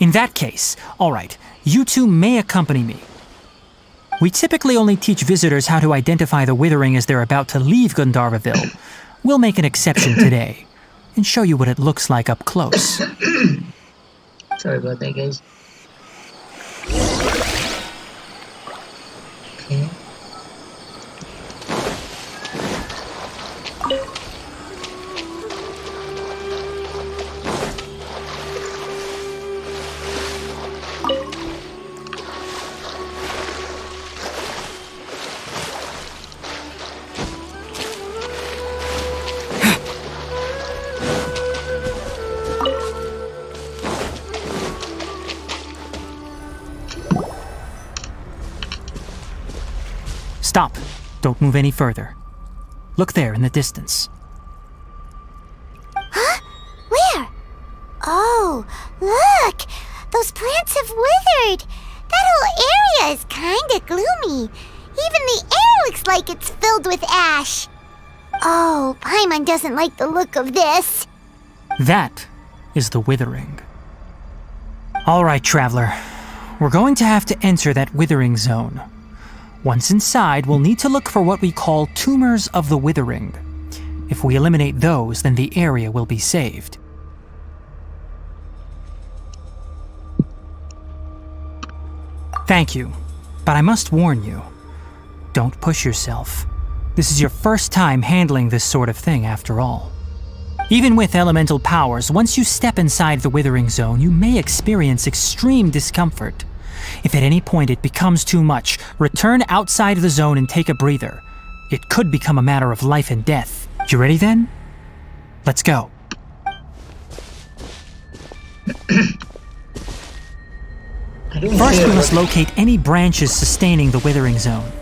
In that case, all right, you two may accompany me. We typically only teach visitors how to identify the Withering as they're about to leave Gandharvaville. We'll make an exception today and show you what it looks like up close. Sorry about that, guys. Okay. Stop. Don't move any further. Look there in the distance. Huh? Where? Oh, look! Those plants have withered! That whole area is kinda gloomy. Even the air looks like it's filled with ash. Oh, Paimon doesn't like the look of this. That is the Withering. All right, traveler. We're going to have to enter that Withering zone. Once inside, we'll need to look for what we call tumors of the Withering. If we eliminate those, then the area will be saved. Thank you, but I must warn you. Don't push yourself. This is your first time handling this sort of thing, after all. Even with elemental powers, once you step inside the Withering zone, you may experience extreme discomfort. If at any point it becomes too much, return outside the zone and take a breather. It could become a matter of life and death. You ready then? Let's go. First, we must locate any branches sustaining the Withering zone.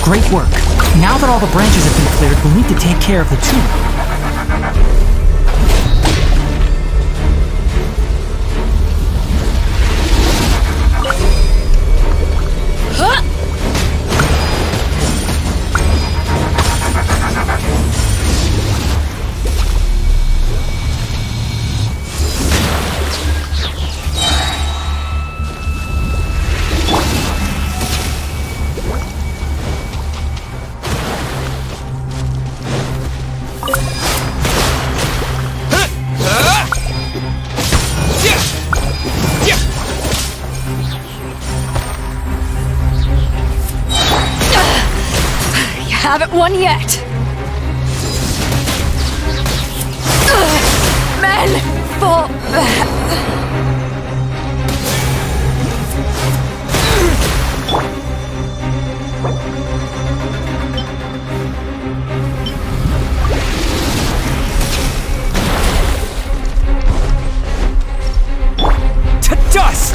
Great work. Now that all the branches have been cleared, we'll need to take care of the tumor. Haven't won yet. Men, fall back. To dust!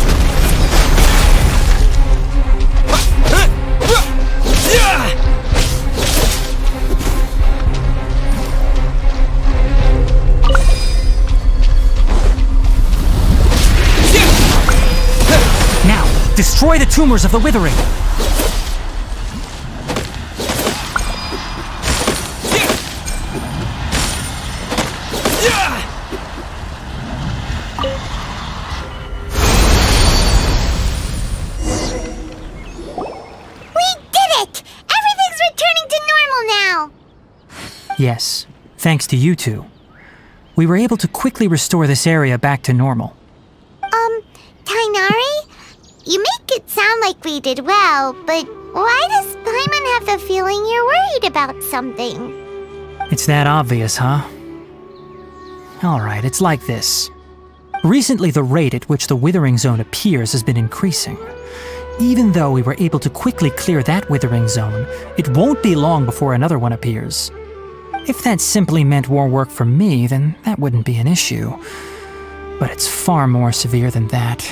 Now, destroy the tumors of the Withering! Yes, thanks to you two. We were able to quickly restore this area back to normal. Tighnari? You make it sound like we did well, but why does Paimon have the feeling you're worried about something? It's that obvious, huh? Alright, it's like this. Recently, the rate at which the Withering Zone appears has been increasing. Even though we were able to quickly clear that Withering Zone, it won't be long before another one appears. If that simply meant more work for me, then that wouldn't be an issue. But it's far more severe than that.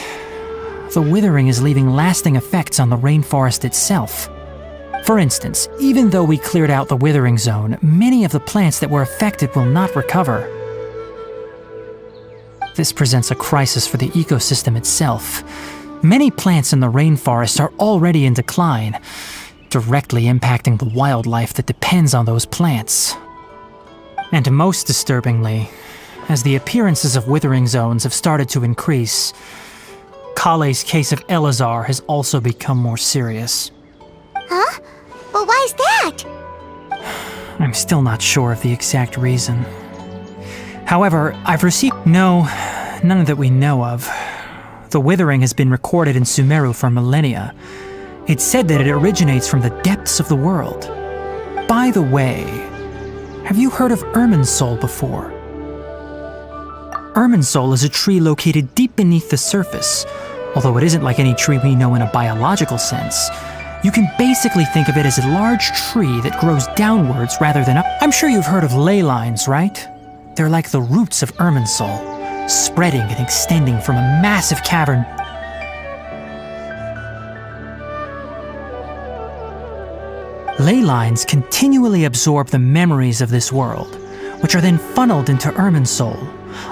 The Withering is leaving lasting effects on the rainforest itself. For instance, even though we cleared out the Withering Zone, many of the plants that were affected will not recover. This presents a crisis for the ecosystem itself. Many plants in the rainforest are already in decline, directly impacting the wildlife that depends on those plants. And most disturbingly, as the appearances of Withering Zones have started to increase, Kale's case of Elazar has also become more serious. Huh? But why's that? I'm still not sure of the exact reason. However, I've received... No, none that we know of. The Withering has been recorded in Sumeru for millennia. It's said that it originates from the depths of the world. By the way, have you heard of Irminsul before? Irminsul is a tree located deep beneath the surface. Although it isn't like any tree we know in a biological sense, you can basically think of it as a large tree that grows downwards rather than up. I'm sure you've heard of ley lines, right? They're like the roots of Irminsul, spreading and extending from a massive cavern. Ley lines continually absorb the memories of this world, which are then funneled into Irminsul,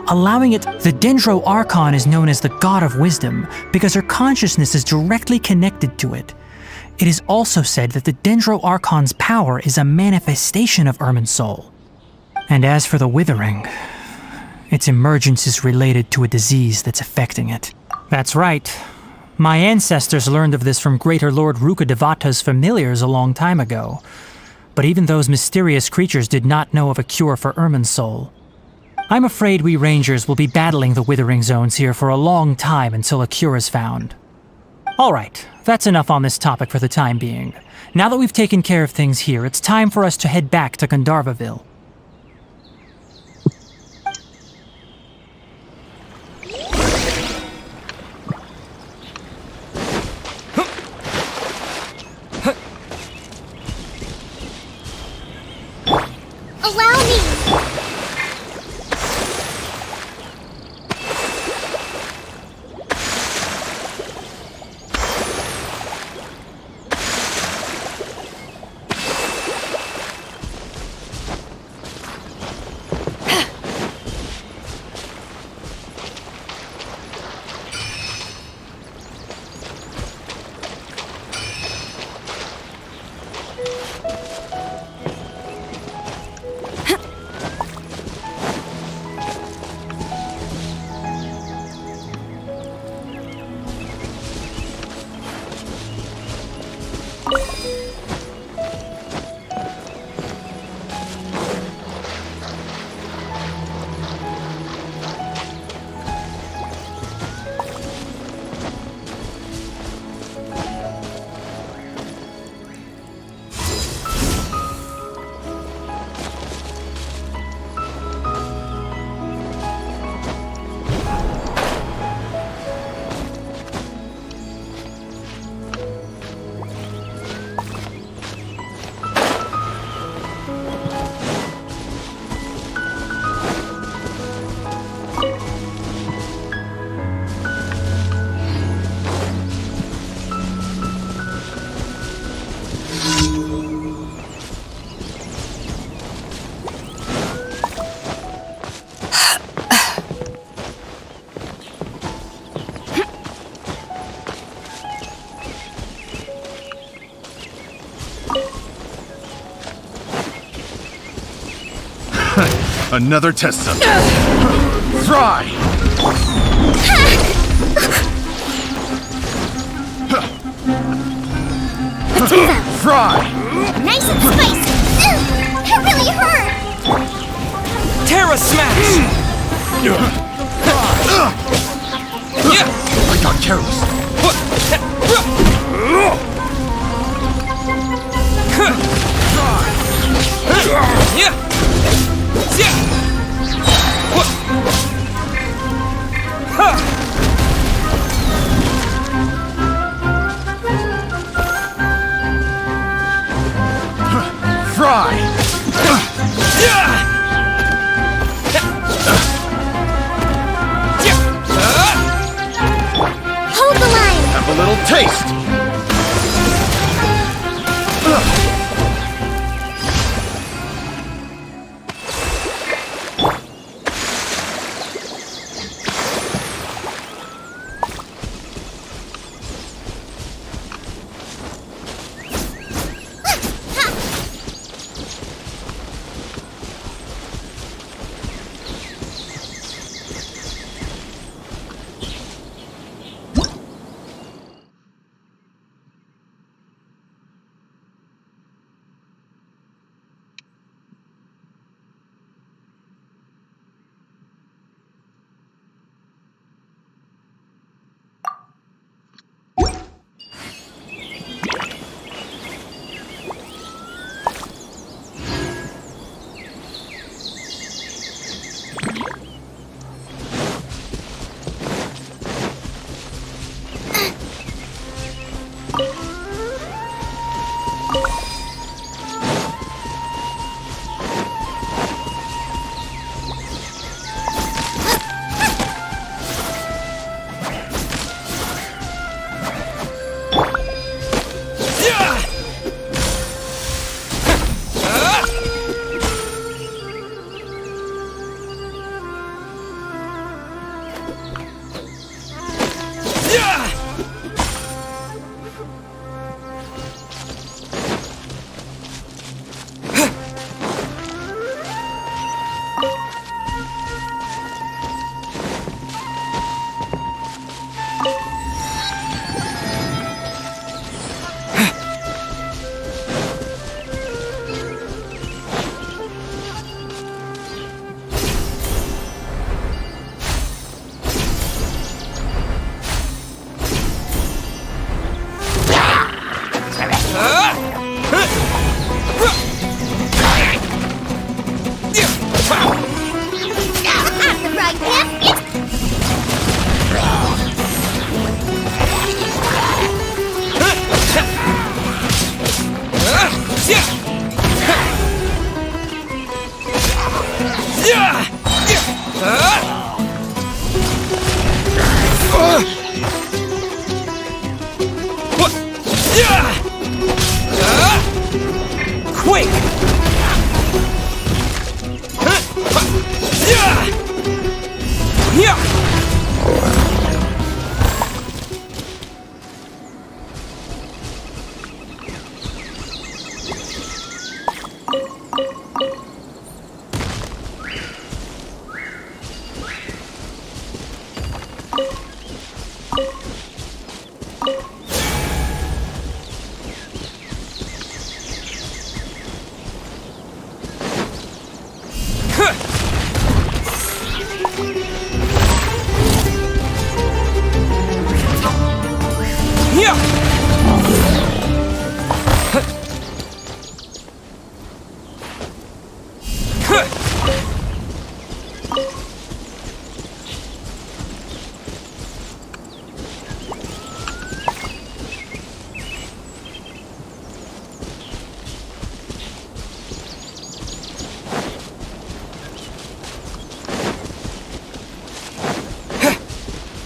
allowing it. The Dendro Archon is known as the God of Wisdom because her consciousness is directly connected to it. It is also said that the Dendro Archon's power is a manifestation of Irminsul. And as for the Withering, its emergence is related to a disease that's affecting it. That's right. My ancestors learned of this from Greater Lord Rukkhadevata's familiars a long time ago. But even those mysterious creatures did not know of a cure for Irminsul. I'm afraid we Rangers will be battling the Withering Zones here for a long time until a cure is found. Alright, that's enough on this topic for the time being. Now that we've taken care of things here, it's time for us to head back to Gandharvaville. Allow me! Another test subject. Fry! Fry! Nice and spicy. It really hurt. Terra Smash! I got careless. Fry! Hold the line. Have a little taste.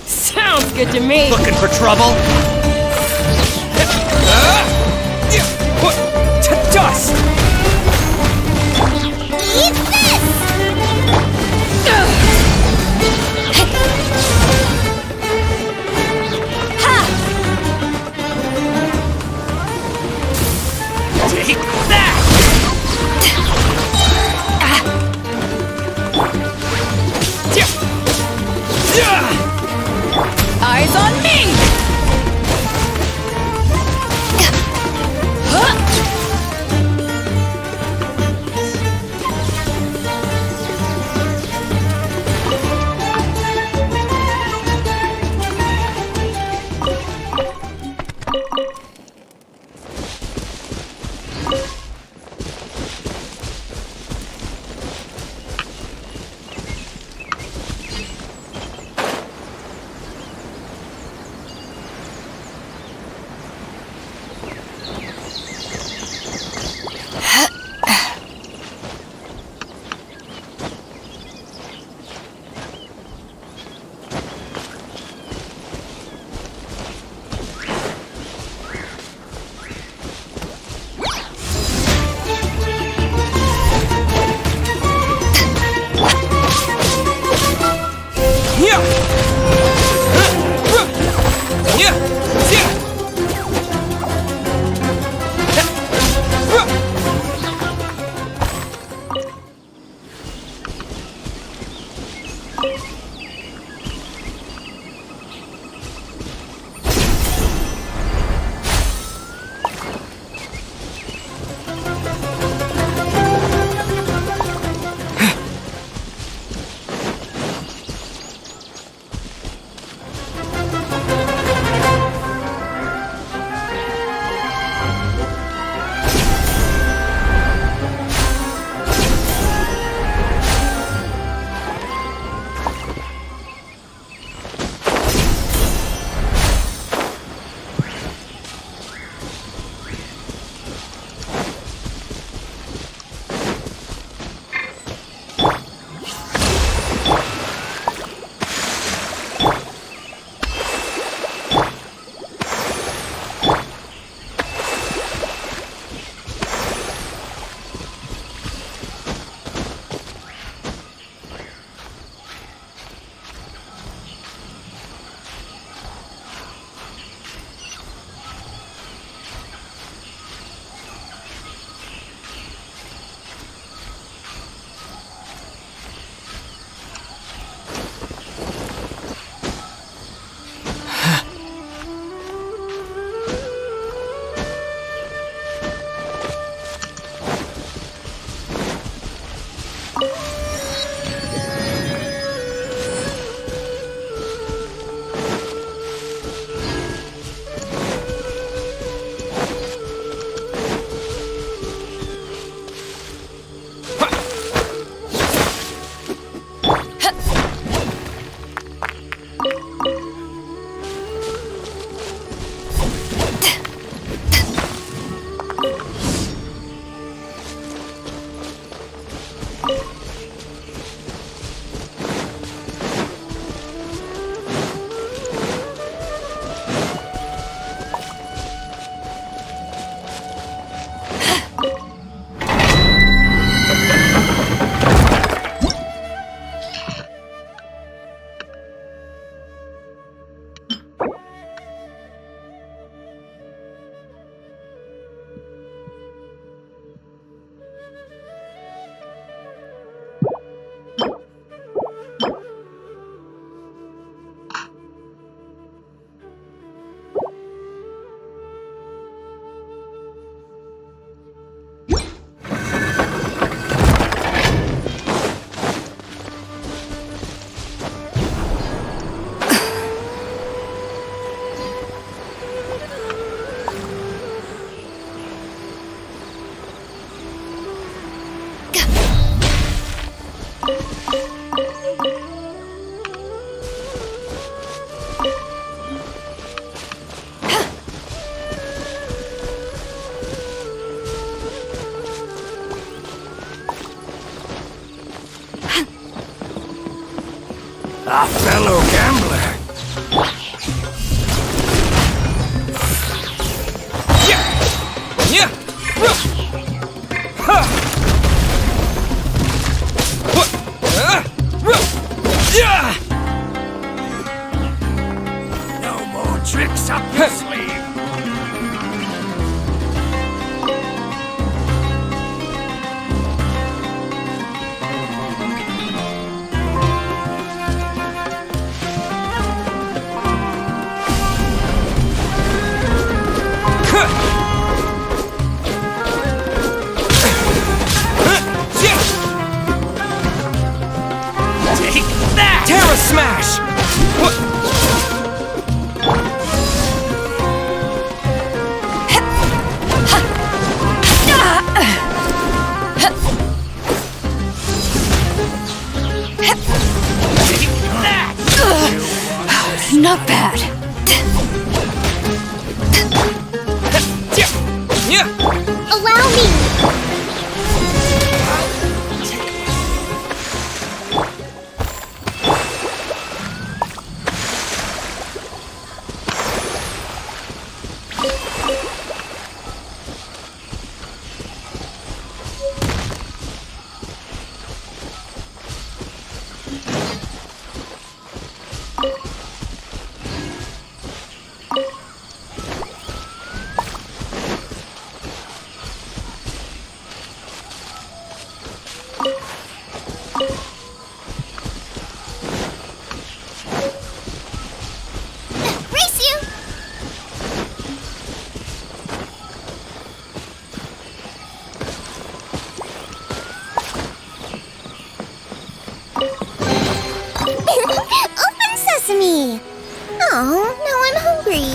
Sounds good to me. Looking for trouble? To dust! Eat this! Take that! A fellow gambler. No more tricks up your sleeve. Take that! Terra Smash! Take that! Not bad. Allow me! Race you! Open sesame! Oh, now I'm hungry.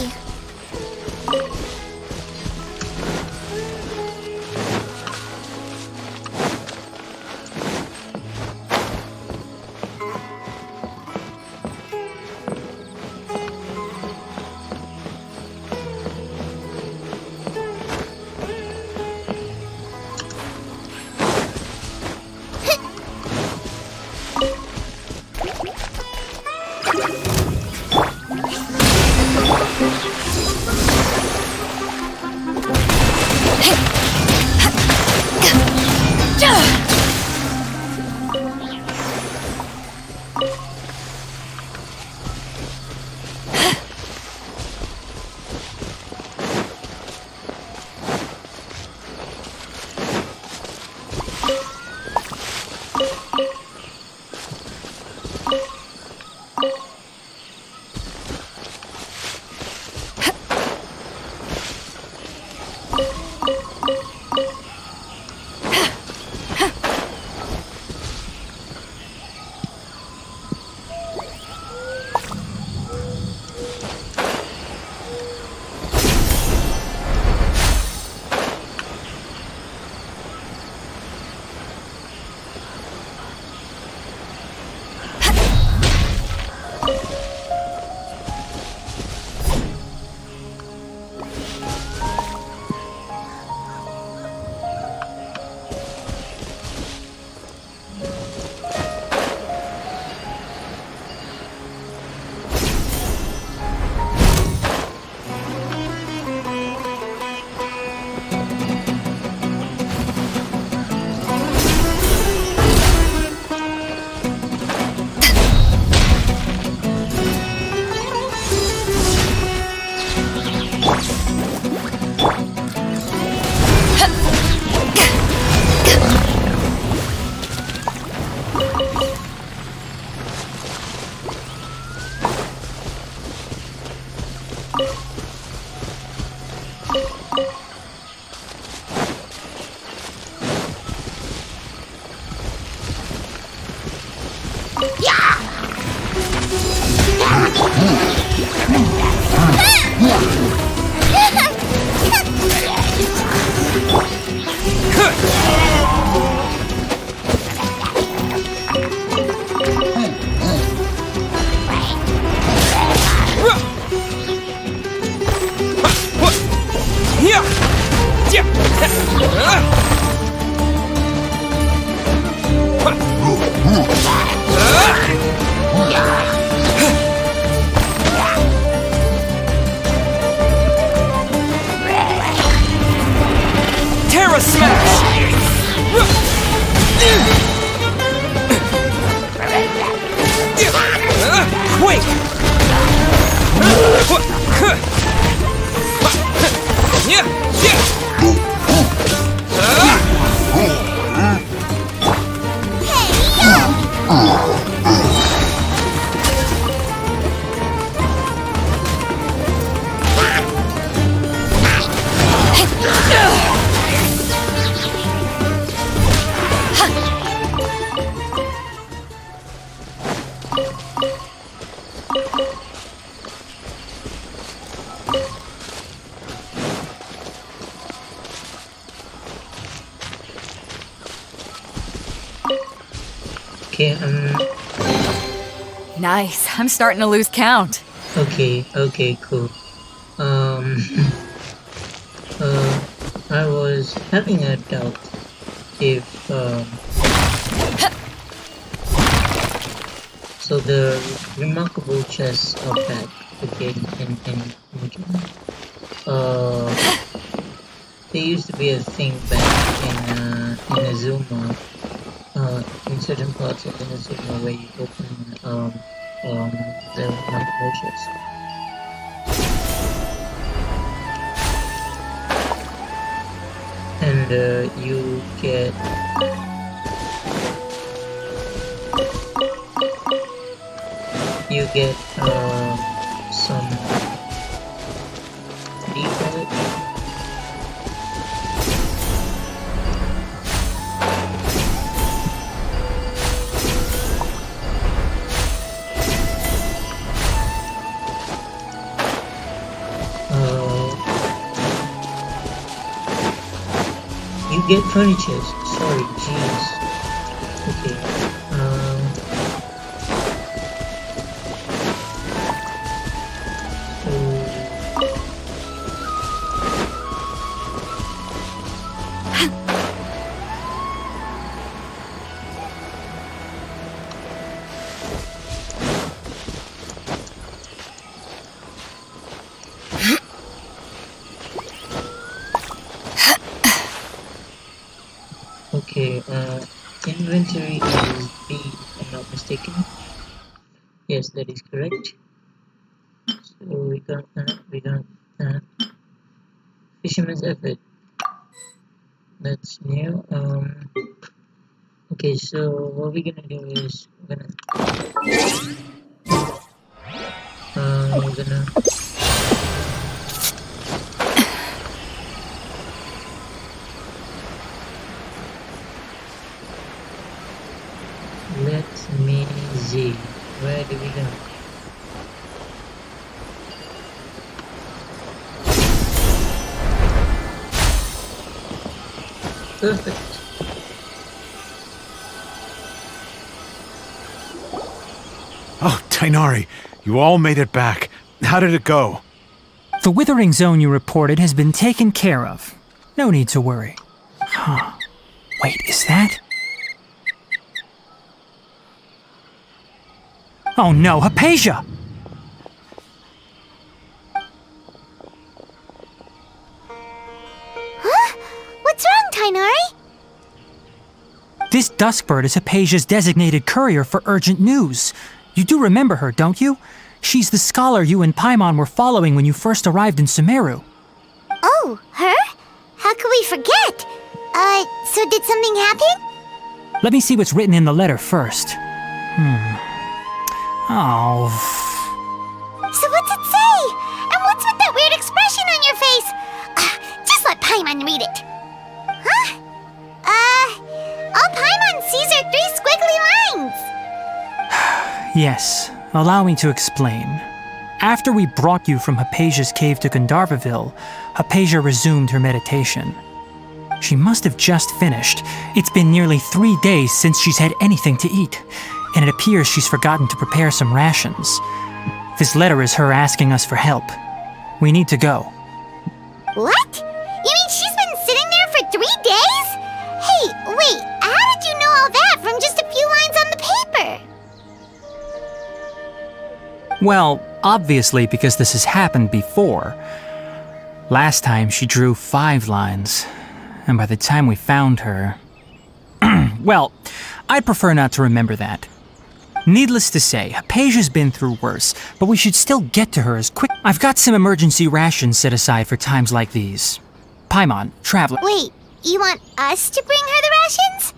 Terra Smash! Quake! Okay, Nice. I'm starting to lose count. okay, cool. I was having a doubt if, so the remarkable chess of that, okay, in there used to be a thing back in Azuma, in certain parts of Azuma where you open, the remarkable chess. And you get some default you get furnitures. Sorry, jeez. Okay. Okay, inventory is B, if I'm not mistaken. Yes, that is correct. So we got that. Fisherman's effort. That's new. Okay, so what we're gonna do is we're gonna let me see. Where do we go? Perfect. Oh, Tainari, you all made it back. How did it go? The withering zone you reported has been taken care of. No need to worry. Huh. Wait, is that? Oh no, Hypatia! Huh? What's wrong, Tainari? This Duskbird is Hypatia's designated courier for urgent news. You do remember her, don't you? She's the scholar you and Paimon were following when you first arrived in Sumeru. Oh, her? How could we forget? So did something happen? Let me see what's written in the letter first. Oh. So what's it say? And what's with that weird expression on your face? Just let Paimon read it. Huh? All Paimon sees are 3 squiggly lines. Yes, allow me to explain. After we brought you from Hypatia's cave to Gandharvaville, Hypatia resumed her meditation. She must have just finished. It's been nearly 3 days since she's had anything to eat, and it appears she's forgotten to prepare some rations. This letter is her asking us for help. We need to go. What? You mean she's been sitting there for 3 days? Hey, wait, how did you know all that from just a few lines on the paper? Well, obviously because this has happened before. Last time she drew 5 lines. And by the time we found her... well, I'd prefer not to remember that. Needless to say, Hypatia's been through worse, but we should still get to her as quick. I've got some emergency rations set aside for times like these. Paimon, Traveler... Wait, you want us to bring her the rations?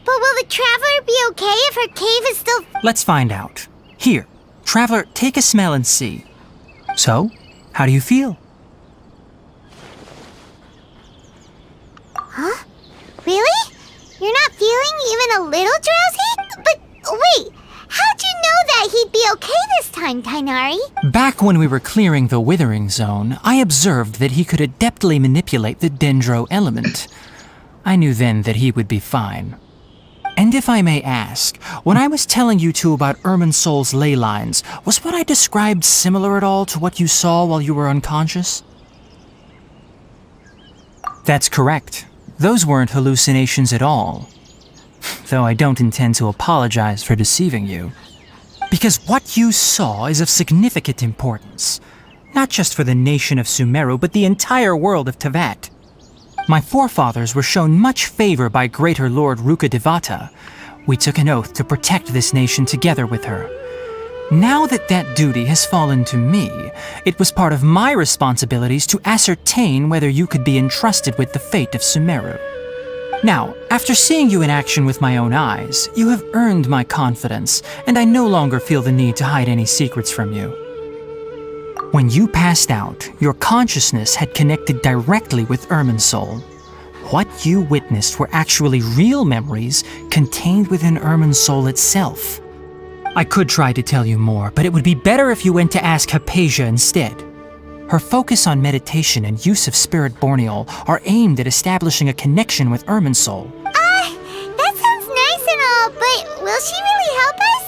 But will the Traveler be okay if her cave is still... Let's find out. Here, Traveler, take a smell and see. So, how do you feel? Huh? Really? You're not feeling even a little drowsy? But wait, how'd you know that he'd be okay this time, Tighnari? Back when we were clearing the Withering Zone, I observed that he could adeptly manipulate the Dendro element. I knew then that he would be fine. And if I may ask, when I was telling you two about Irminsul's ley lines, was what I described similar at all to what you saw while you were unconscious? That's correct. Those weren't hallucinations at all. Though I don't intend to apologize for deceiving you. Because what you saw is of significant importance. Not just for the nation of Sumeru, but the entire world of Teyvat. My forefathers were shown much favor by Greater Lord Rukkhadevata. We took an oath to protect this nation together with her. Now that that duty has fallen to me, it was part of my responsibilities to ascertain whether you could be entrusted with the fate of Sumeru. Now, after seeing you in action with my own eyes, you have earned my confidence, and I no longer feel the need to hide any secrets from you. When you passed out, your consciousness had connected directly with Irminsul. What you witnessed were actually real memories contained within Irminsul itself. I could try to tell you more, but it would be better if you went to ask Hypatia instead. Her focus on meditation and use of Spirit Borneol are aimed at establishing a connection with Irminsul. That sounds nice and all, but will she really help us?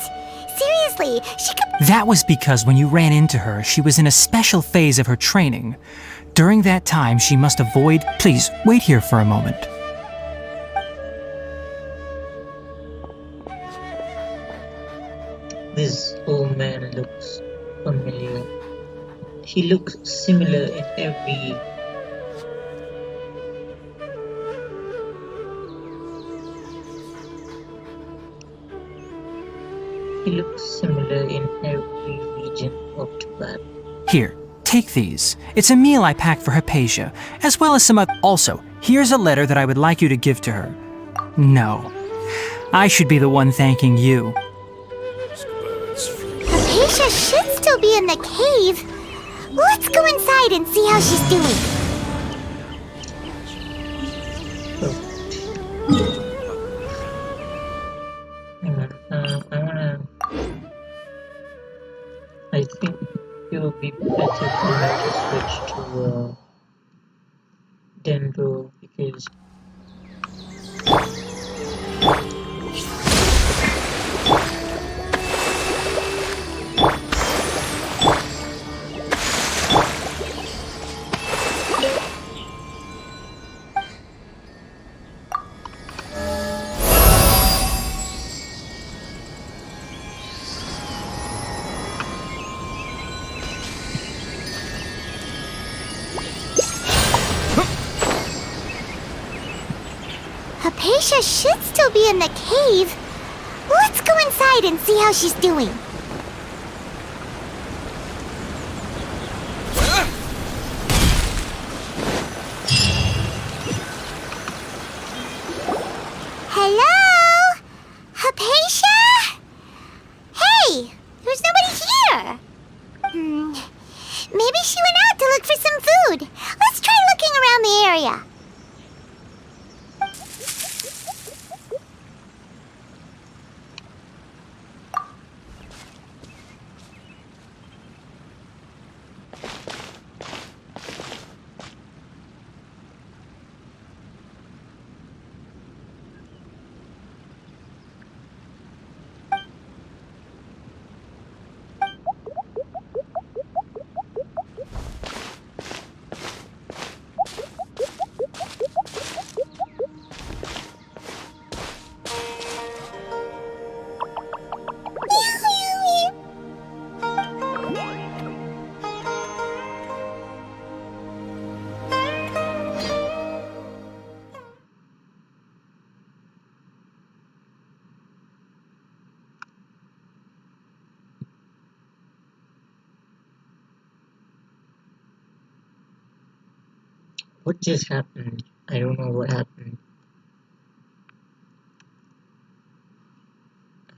Seriously, she could... That was because when you ran into her, she was in a special phase of her training. During that time, she must avoid... Please, wait here for a moment. This old man looks familiar. He looks similar in every... He looks similar in every region of Teyvat. Here, take these. It's a meal I packed for Hypatia, as well as some other... Also, here's a letter that I would like you to give to her. No. I should be the one thanking you. Hypatia should still be in the cave. Let's go inside and see how she's doing. I think it would be better for me to switch to Dendro because Hypatia should still be in the cave. Let's go inside and see how she's doing. Hello? Hypatia? Hey, there's nobody here. Maybe she went out to look for some food. Let's try looking around the area. What just happened? I don't know what happened.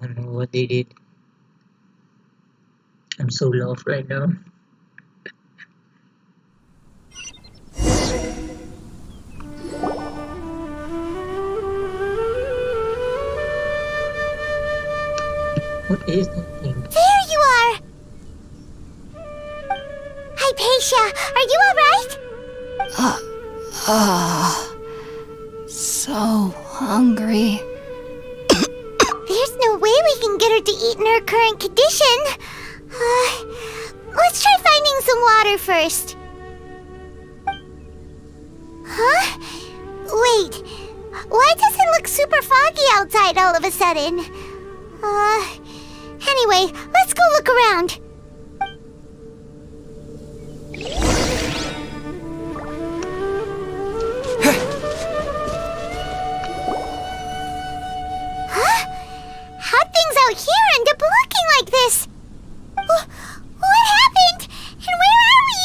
I don't know what they did. I'm so lost right now. What is that thing? There you are! Hypatia, are you alright? So hungry. There's no way we can get her to eat in her current condition. Let's try finding some water first. Huh? Wait, why does it look super foggy outside all of a sudden? Anyway, let's go look around. How'd things out here end up looking like this? What happened? And where are we?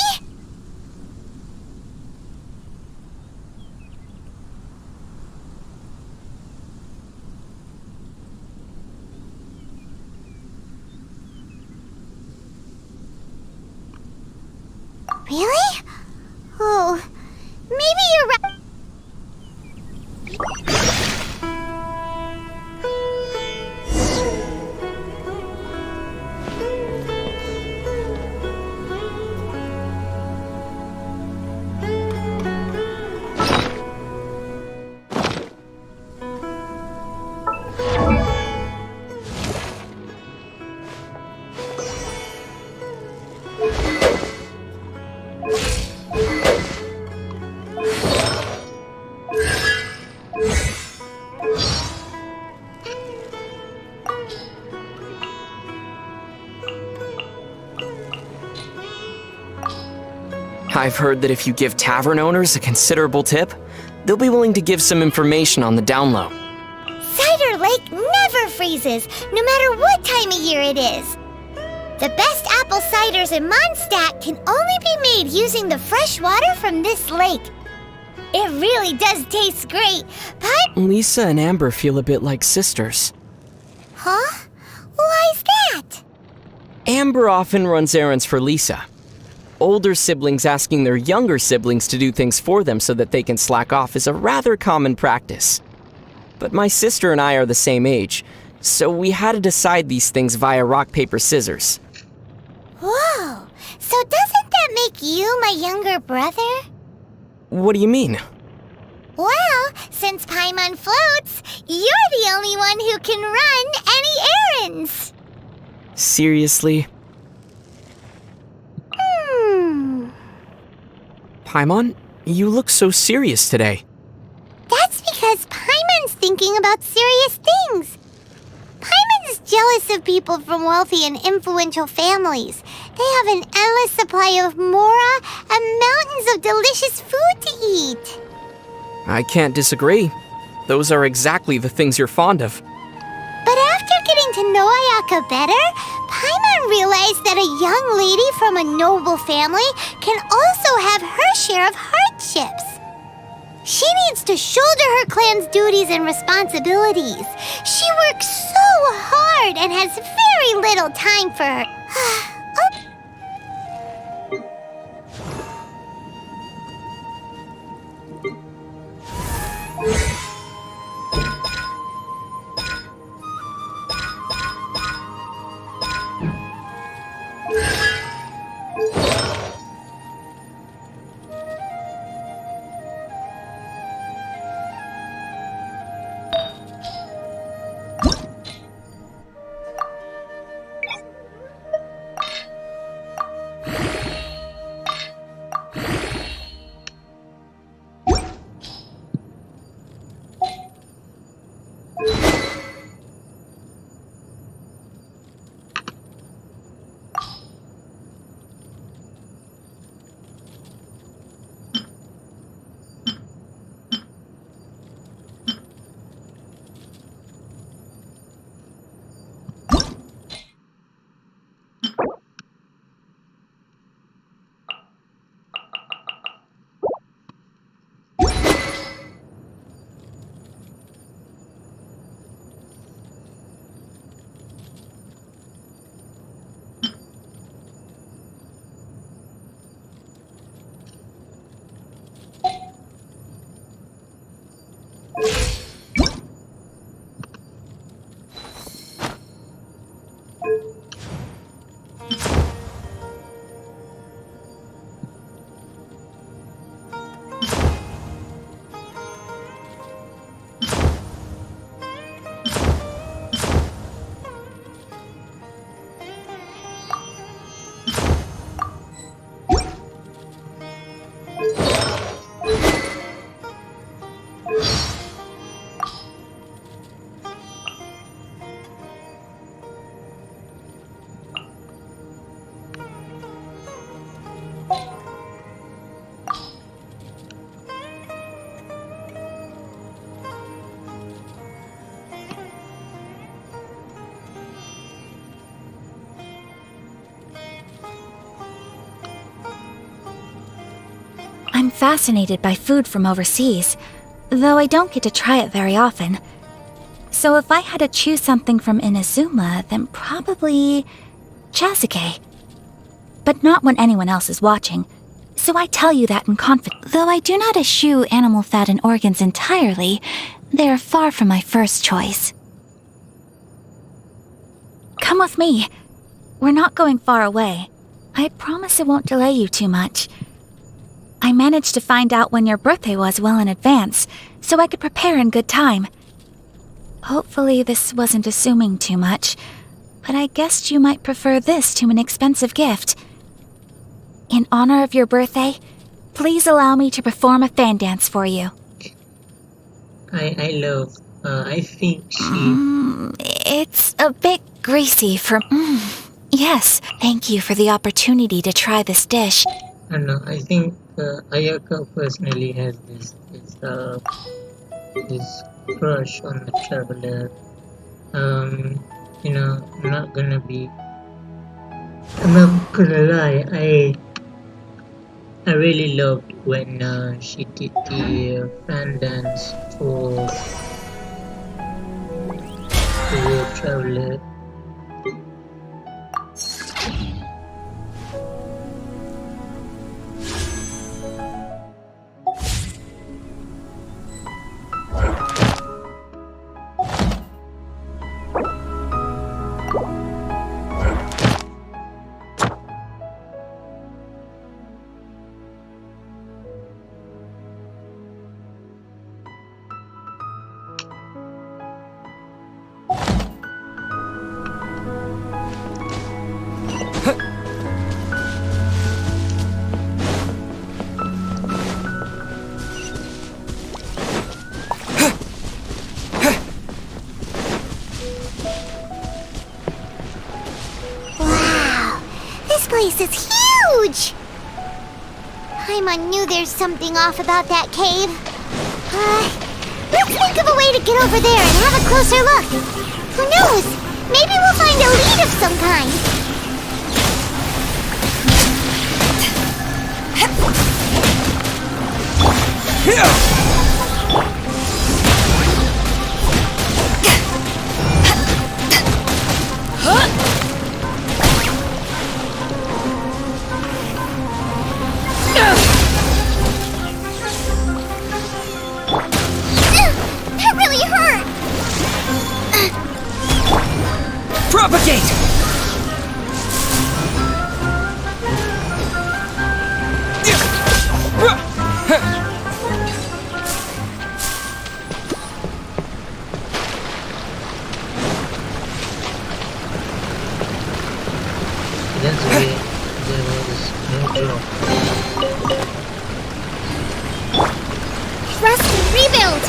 Really? Oh, maybe you're right. I've heard that if you give tavern owners a considerable tip, they'll be willing to give some information on the down low. Cider Lake never freezes, no matter what time of year it is. The best apple ciders in Mondstadt can only be made using the fresh water from this lake. It really does taste great, but... Lisa and Amber feel a bit like sisters. Huh? Why's that? Amber often runs errands for Lisa. Older siblings asking their younger siblings to do things for them so that they can slack off is a rather common practice. But my sister and I are the same age, so we had to decide these things via rock, paper, scissors. Whoa, so doesn't that make you my younger brother? What do you mean? Well, since Paimon floats, you're the only one who can run any errands. Seriously? Paimon, you look so serious today. That's because Paimon's thinking about serious things. Paimon's jealous of people from wealthy and influential families. They have an endless supply of mora and mountains of delicious food to eat. I can't disagree. Those are exactly the things you're fond of. But after getting to know Ayaka better, Paimon realized that a young lady from a noble family can also have her share of hardships. She needs to shoulder her clan's duties and responsibilities. She works so hard and has very little time for her. fascinated by food from overseas, though I don't get to try it very often. So if I had to choose something from Inazuma, then probably Chasuke. But not when anyone else is watching, so I tell you that in confidence. Though I do not eschew animal fat and organs entirely, they are far from my first choice. Come with me. We're not going far away. I promise it won't delay you too much. I managed to find out when your birthday was well in advance, so I could prepare in good time. Hopefully this wasn't assuming too much, but I guessed you might prefer this to an expensive gift. In honor of your birthday, please allow me to perform a fan dance for you. I think she... It's a bit greasy for... Yes, thank you for the opportunity to try this dish. I don't know, I think Ayaka personally has this crush on the traveler. You know, I'm not gonna lie, I really loved when she did the fan dance for the traveler. This place is huge! Paimon knew there's something off about that cave. Let's think of a way to get over there and have a closer look. Who knows? Maybe we'll find a lead of some kind. That really hurt! Propagate! That's why there was no drop. Thrust and rebuild!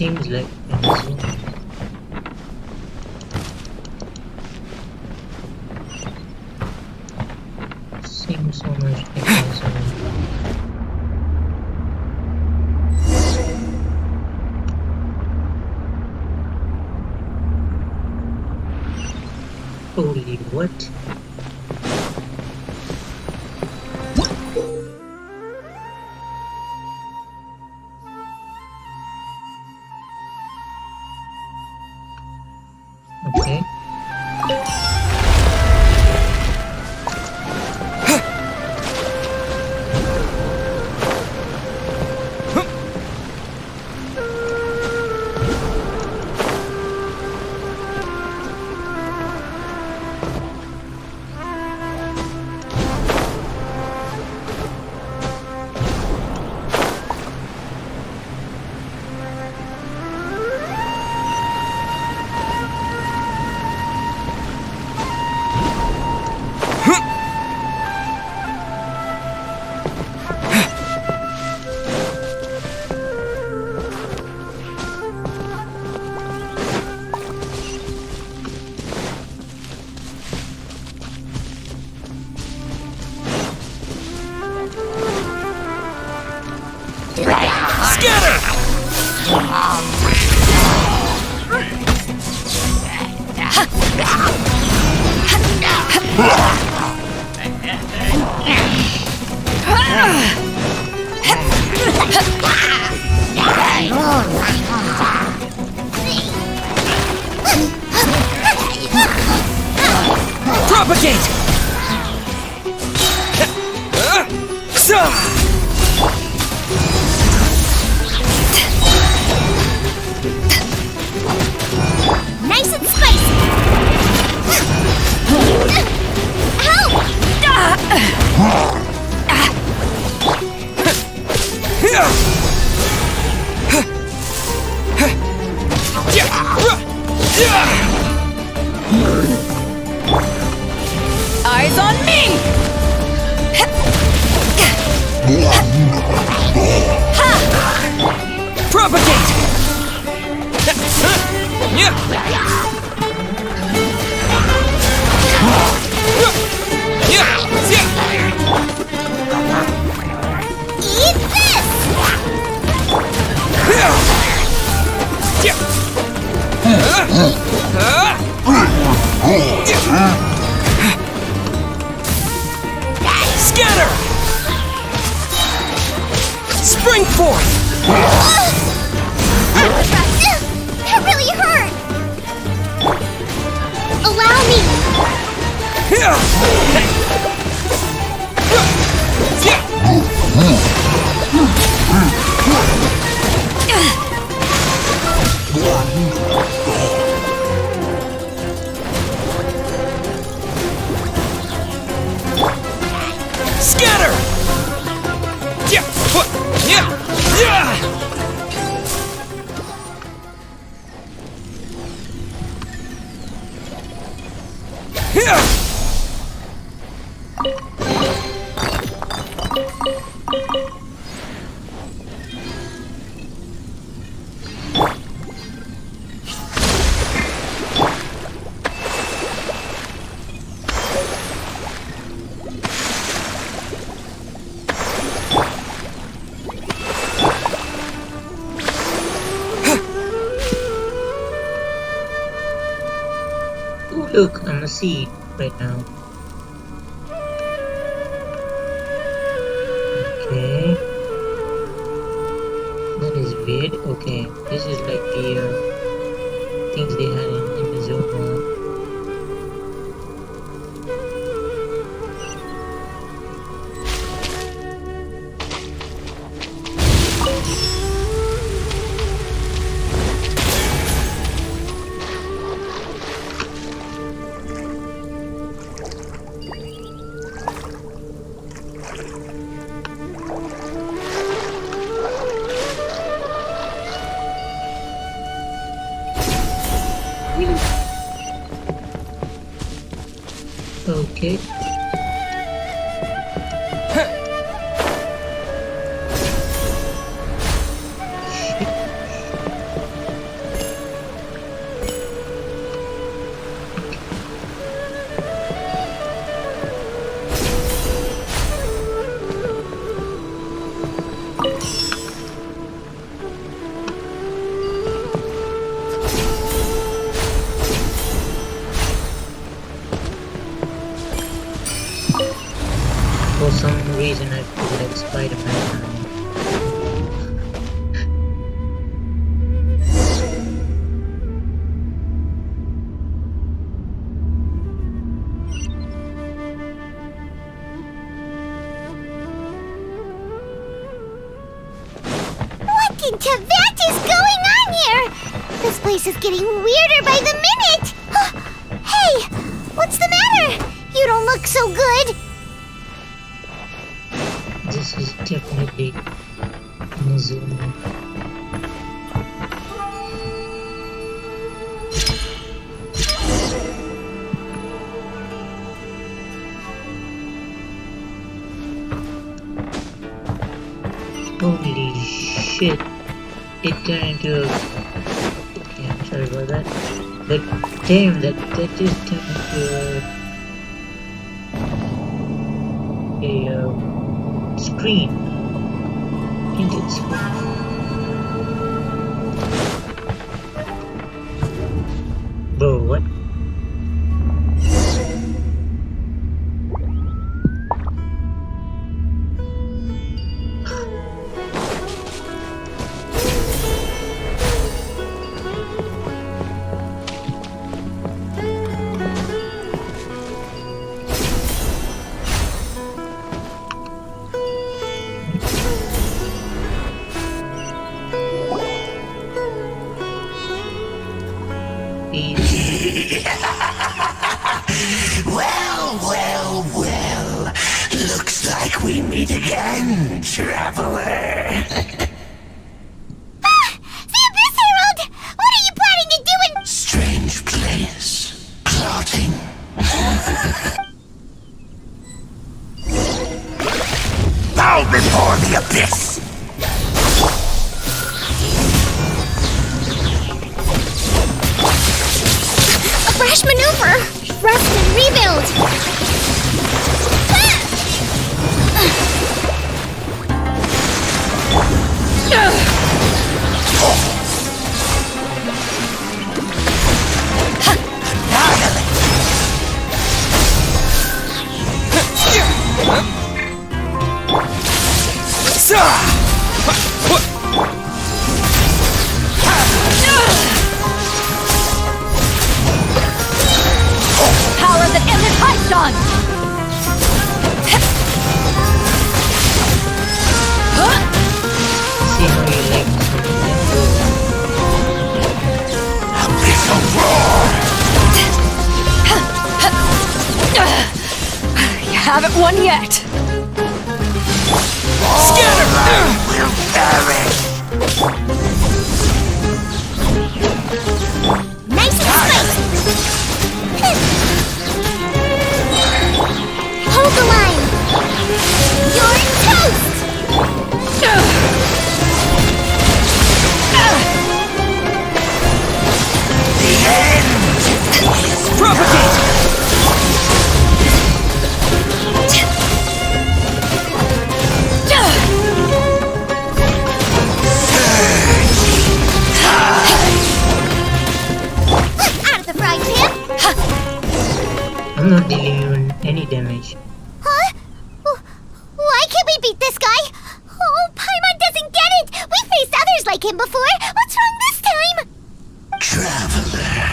seems like Amazon. Seems so much like Amazon. Holy what? Okay. Propagate! Nice and spicy! Eyes on me! Propagate! Eat Scatter! Spring forth! That really hurt! Allow Scatter! Oh look, I'm a seed right now. Okay. That is weird. Okay, this is like the things they had in the zone mall. Okay. Shit. For some reason I feel like Spider-Man now. What in Teyvat is going on here? This place is getting weirder by the minute! Hey! What's the matter? You don't look so good! This is definitely Mizumi. Holy shit. It turned into a... Okay, I'm sorry about that. But damn, that just turned into a screen. Painted screen. Bro, what? Well. Looks like we meet again, traveler. The Abyss Herald! What are you planning to do in... Strange place. Plotting. Bow before the Abyss! A fresh maneuver! Rest and rebuild! Power that ended Python! See how you like Abyssal roar! You haven't won yet! Scatter! Will perish! Nice and slick! Hold the line! You're toast! The end! Propagate! Out of the frying pan! I'm not dealing you any damage. Huh? Why can't we beat this guy? Oh, Paimon doesn't get it! We faced others like him before! What's wrong this time? Traveler,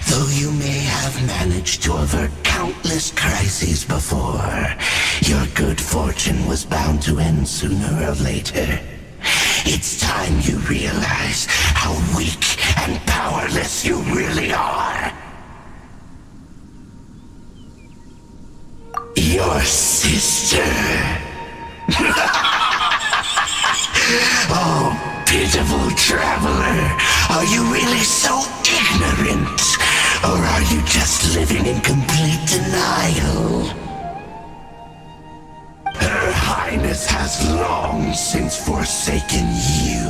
though you may have managed to avert countless crises before, your good fortune was bound to end sooner or later. It's time you realize how weak and powerless you really are. Your sister. Oh, pitiful traveler. Are you really so ignorant? Or are you just living in complete denial? Her Highness has long since forsaken you.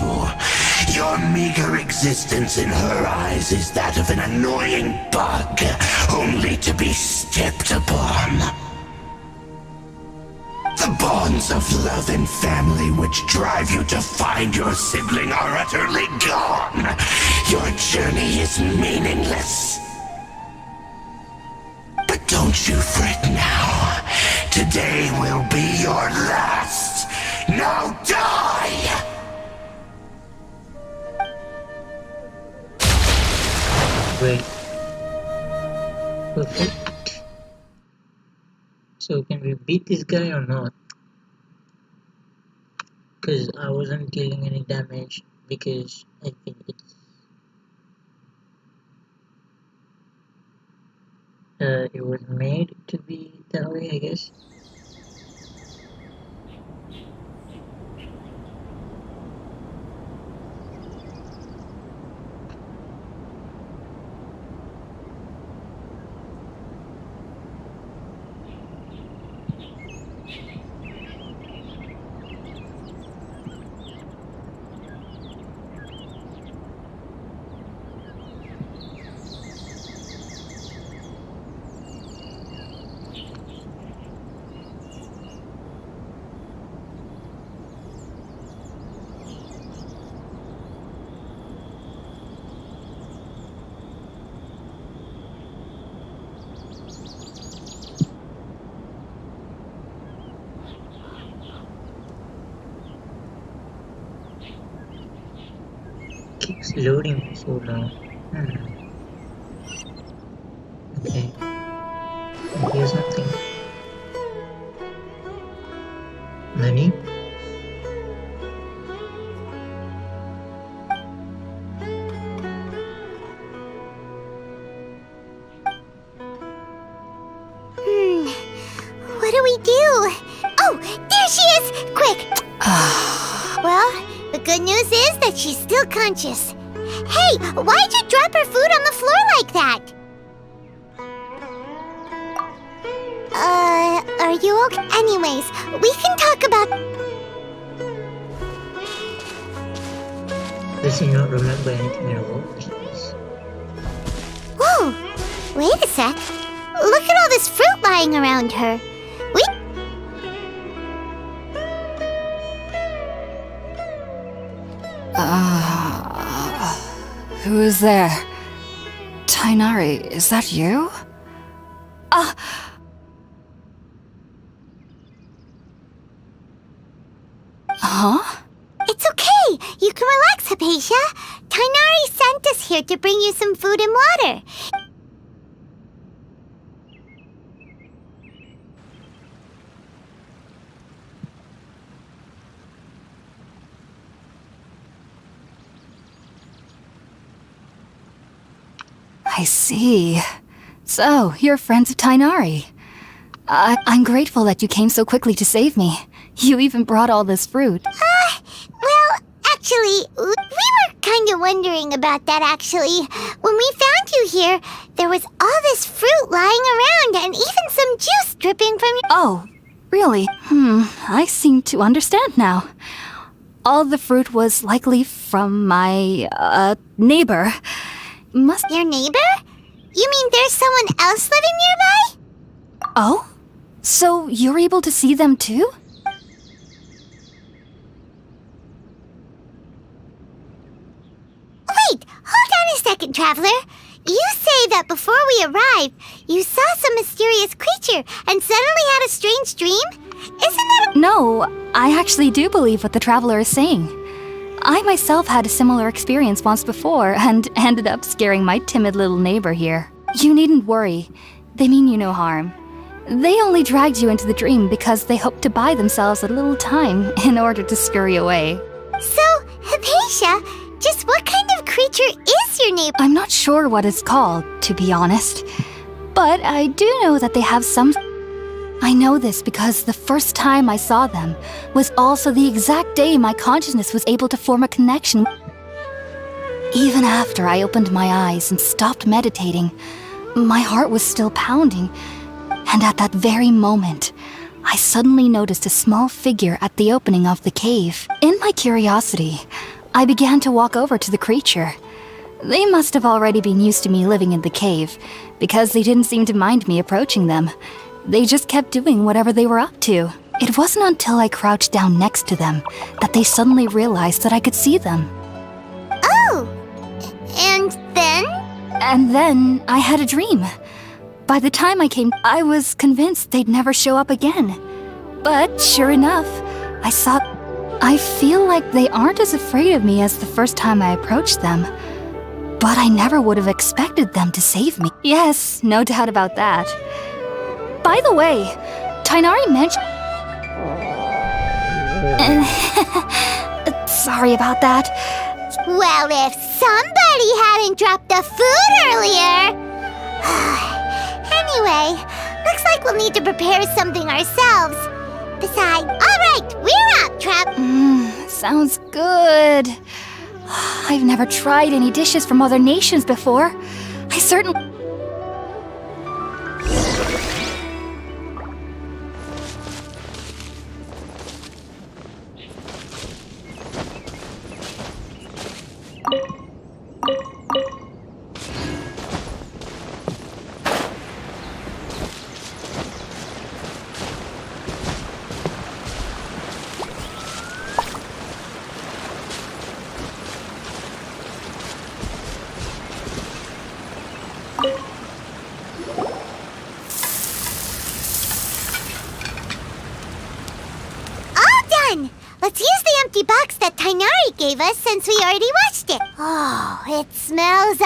Your meager existence in her eyes is that of an annoying bug, only to be stepped upon. The bonds of love and family which drive you to find your sibling are utterly gone. Your journey is meaningless. But don't you fret now. Today will be your last. Now die! Great. Perfect. So can we beat this guy or not? Because I wasn't dealing any damage because I think it was made to be that way, I guess. Keeps loading so long. Okay. Here's something. Nani? What do we do? Oh, there she is! Quick! Well, the good news is that she's still conscious. Hey, why'd you drop her food on the floor like that? Are you okay? Anyways, we can talk about... Does he not remember anything at all? Whoa! Wait a sec. Look at all this fruit lying around her. Who is there? Tighnari, is that you? Huh? It's okay. You can relax, Hypatia. Tighnari sent us here to bring you some food and water. I see. So, you're friends of Tighnari. I'm grateful that you came so quickly to save me. You even brought all this fruit. Well, actually, we were kind of wondering about that, actually. When we found you here, there was all this fruit lying around and even some juice dripping from your... Oh, really? I seem to understand now. All the fruit was likely from my, neighbor. Your neighbor? You mean there's someone else living nearby? Oh? So you're able to see them too? Wait, hold on a second, Traveler. You say that before we arrived, you saw some mysterious creature and suddenly had a strange dream? Isn't that No, I actually do believe what the Traveler is saying. I myself had a similar experience once before and ended up scaring my timid little neighbor here. You needn't worry. They mean you no harm. They only dragged you into the dream because they hoped to buy themselves a little time in order to scurry away. So, Hypatia, just what kind of creature is your neighbor? I'm not sure what it's called, to be honest. But I do know that they have some... I know this because the first time I saw them was also the exact day my consciousness was able to form a connection. Even after I opened my eyes and stopped meditating, my heart was still pounding. And at that very moment, I suddenly noticed a small figure at the opening of the cave. In my curiosity, I began to walk over to the creature. They must have already been used to me living in the cave, because they didn't seem to mind me approaching them. They just kept doing whatever they were up to. It wasn't until I crouched down next to them that they suddenly realized that I could see them. Oh! And then? And then I had a dream. By the time I came, I was convinced they'd never show up again. But sure enough, I feel like they aren't as afraid of me as the first time I approached them. But I never would have expected them to save me. Yes, no doubt about that. By the way, Tighnari mentioned... Sorry about that. Well, if somebody hadn't dropped the food earlier... Anyway, looks like we'll need to prepare something ourselves. Besides, alright, we're out, Trap. Sounds good. I've never tried any dishes from other nations before. I certainly... Let's use the empty box that Tighnari gave us since we already washed it. Oh, it smells,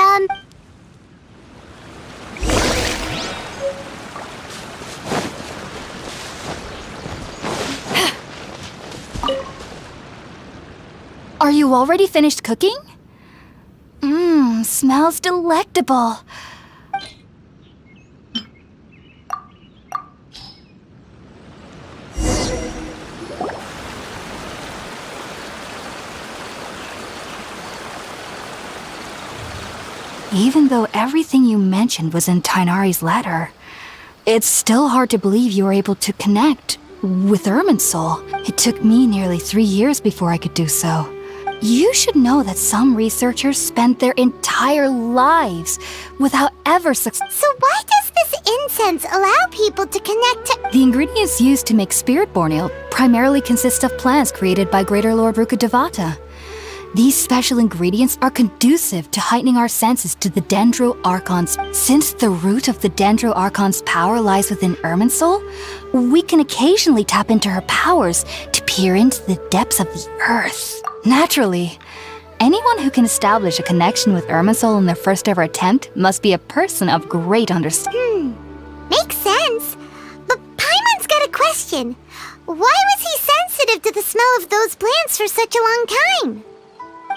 Are you already finished cooking? Smells delectable. Even though everything you mentioned was in Tighnari's letter, it's still hard to believe you were able to connect with Irminsul. It took me nearly 3 years before I could do so. You should know that some researchers spent their entire lives without ever succeeding. So why does this incense allow people to connect to... The ingredients used to make Spirit-Born Ale primarily consist of plants created by Greater Lord Rukkhadevata. These special ingredients are conducive to heightening our senses to the Dendro Archon's. Since the root of the Dendro Archon's power lies within Irminsul, we can occasionally tap into her powers to peer into the depths of the earth. Naturally, anyone who can establish a connection with Irminsul in their first ever attempt must be a person of great understanding. Makes sense. But Paimon's got a question. Why was he sensitive to the smell of those plants for such a long time?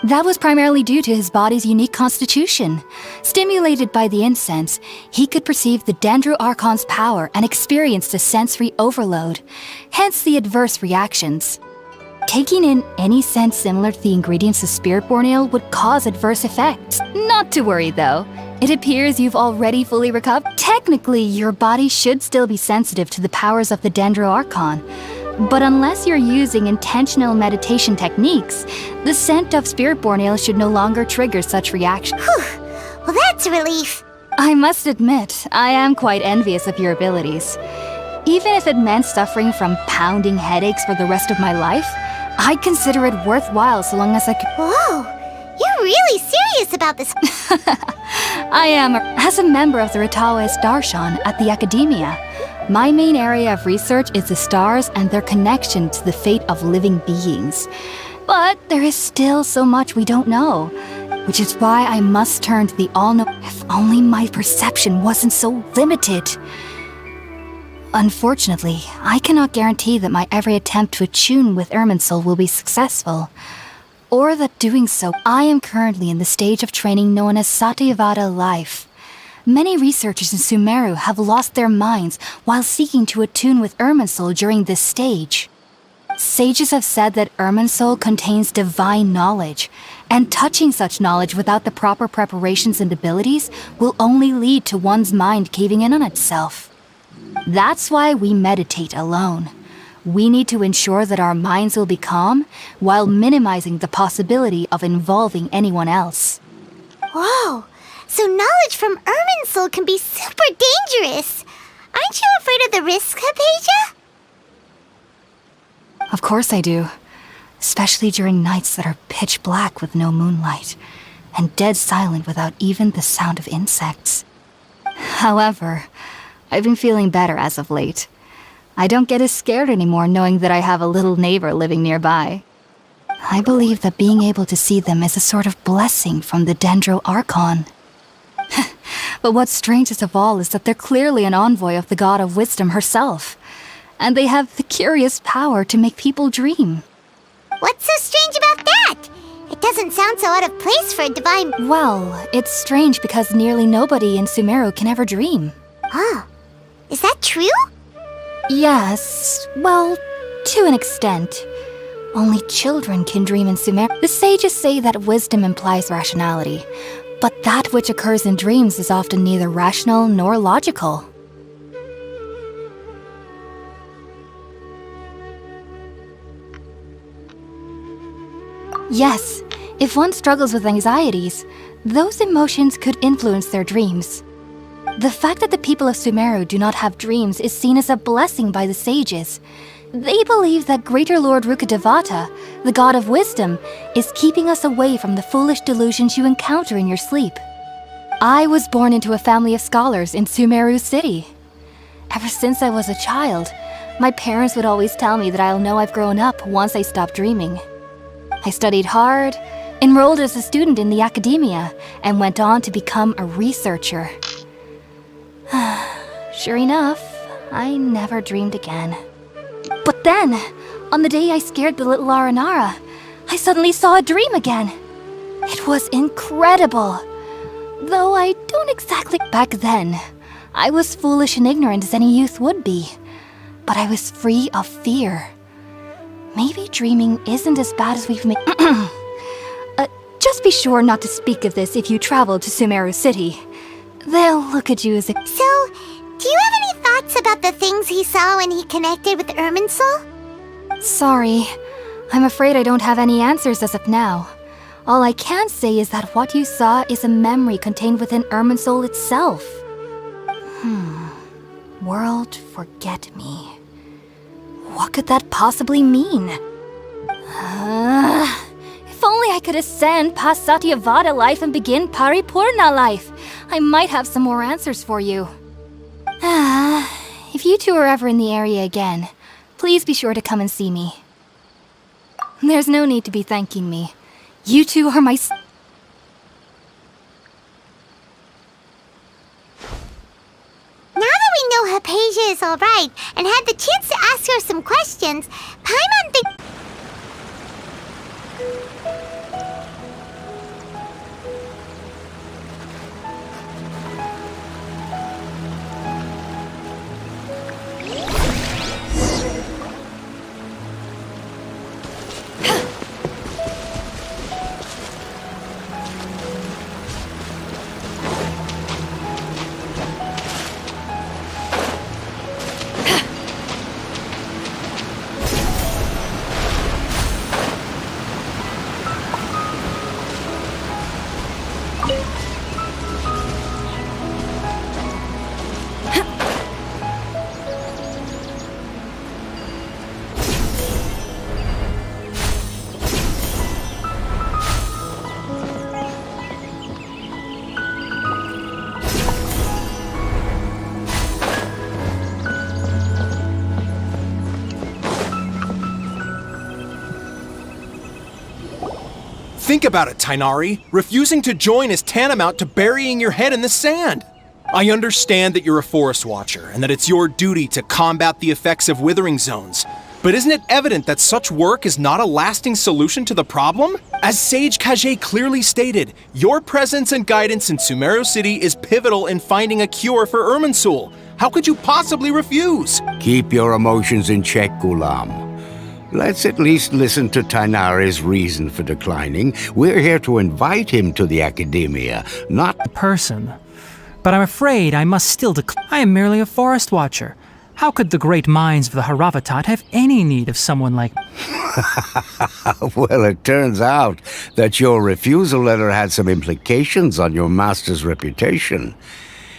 That was primarily due to his body's unique constitution. Stimulated by the incense, he could perceive the Dendro Archon's power and experienced a sensory overload, hence the adverse reactions. Taking in any scent similar to the ingredients of Spirit-Born Ale would cause adverse effects. Not to worry though, it appears you've already fully recovered. Technically, your body should still be sensitive to the powers of the Dendro Archon. But unless you're using intentional meditation techniques, the scent of Spirit-Born Ale should no longer trigger such reactions. Whew. Well, that's a relief. I must admit, I am quite envious of your abilities. Even if it meant suffering from pounding headaches for the rest of my life, I'd consider it worthwhile so long as I could... Whoa! You're really serious about this. I am, as a member of the Ratawas Darshan at the Academia. My main area of research is the stars and their connection to the fate of living beings. But there is still so much we don't know, which is why I must turn to the all-knowing. If only my perception wasn't so limited. Unfortunately, I cannot guarantee that my every attempt to attune with Irminsul will be successful, or that doing so, I am currently in the stage of training known as Satyavada life. Many researchers in Sumeru have lost their minds while seeking to attune with Irminsul during this stage. Sages have said that Irminsul contains divine knowledge, and touching such knowledge without the proper preparations and abilities will only lead to one's mind caving in on itself. That's why we meditate alone. We need to ensure that our minds will be calm while minimizing the possibility of involving anyone else. Whoa! So knowledge from Irminsul can be super dangerous. Aren't you afraid of the risks, Hypatia? Of course I do. Especially during nights that are pitch black with no moonlight, and dead silent without even the sound of insects. However, I've been feeling better as of late. I don't get as scared anymore knowing that I have a little neighbor living nearby. I believe that being able to see them is a sort of blessing from the Dendro Archon. But what's strangest of all is that they're clearly an envoy of the God of Wisdom herself. And they have the curious power to make people dream. What's so strange about that? It doesn't sound so out of place for a divine... Well, it's strange because nearly nobody in Sumeru can ever dream. Oh, is that true? Yes, well, to an extent. Only children can dream in Sumeru. The sages say that wisdom implies rationality, but that which occurs in dreams is often neither rational nor logical. Yes, if one struggles with anxieties, those emotions could influence their dreams. The fact that the people of Sumeru do not have dreams is seen as a blessing by the sages. They believe that Greater Lord Rukkhadevata, the God of Wisdom, is keeping us away from the foolish delusions you encounter in your sleep. I was born into a family of scholars in Sumeru City. Ever since I was a child, my parents would always tell me that I'll know I've grown up once I stop dreaming. I studied hard, enrolled as a student in the academia, and went on to become a researcher. Sure enough, I never dreamed again. But then, on the day I scared the little Aranara, I suddenly saw a dream again. It was incredible. Though I don't exactly... Back then, I was foolish and ignorant as any youth would be. But I was free of fear. Maybe dreaming isn't as bad as we've made... just be sure not to speak of this if you travel to Sumeru City. They'll look at you as if... So, do you have any thoughts about the things he saw when he connected with Irminsul? Sorry. I'm afraid I don't have any answers as of now. All I can say is that what you saw is a memory contained within Irminsul itself. World Forget Me. What could that possibly mean? If only I could ascend past Satyavada life and begin Paripurna life. I might have some more answers for you. If you two are ever in the area again, please be sure to come and see me. There's no need to be thanking me. You two are my... Now that we know Hypatia is alright and had the chance to ask her some questions, Paimon thinks... Think about it, Tighnari. Refusing to join is tantamount to burying your head in the sand. I understand that you're a forest watcher and that it's your duty to combat the effects of withering zones. But isn't it evident that such work is not a lasting solution to the problem? As Sage Kage clearly stated, your presence and guidance in Sumeru City is pivotal in finding a cure for Irminsul. How could you possibly refuse? Keep your emotions in check, Ghulam. Let's at least listen to Tighnari's reason for declining. We're here to invite him to the Academia, not a person. But I'm afraid I must still decline. I am merely a forest watcher. How could the great minds of the Haravatat have any need of someone like me? Well, it turns out that your refusal letter had some implications on your master's reputation.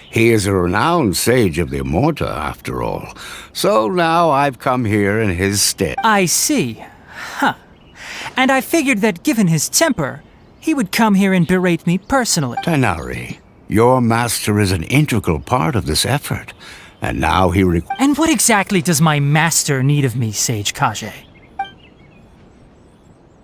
He is a renowned sage of the Immorta, after all. So now I've come here in his stead. I see. Huh. And I figured that given his temper, he would come here and berate me personally. Tighnari, your master is an integral part of this effort. And now he And what exactly does my master need of me, Sage Kage?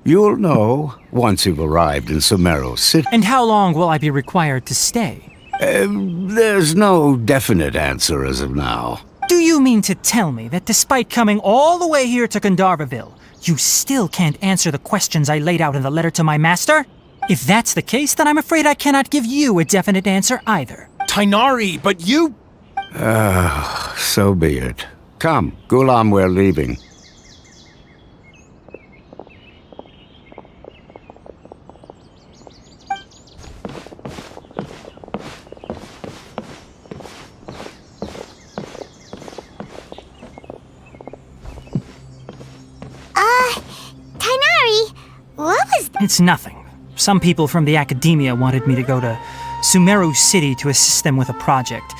You'll know once you've arrived in Sumeru City. And how long will I be required to stay? There's no definite answer as of now. Do you mean to tell me that despite coming all the way here to Gandharvaville, you still can't answer the questions I laid out in the letter to my master? If that's the case, then I'm afraid I cannot give you a definite answer either. Tighnari, but you... So be it. Come, Gulam, we're leaving. Tighnari, what was that? It's nothing. Some people from the academia wanted me to go to Sumeru City to assist them with a project,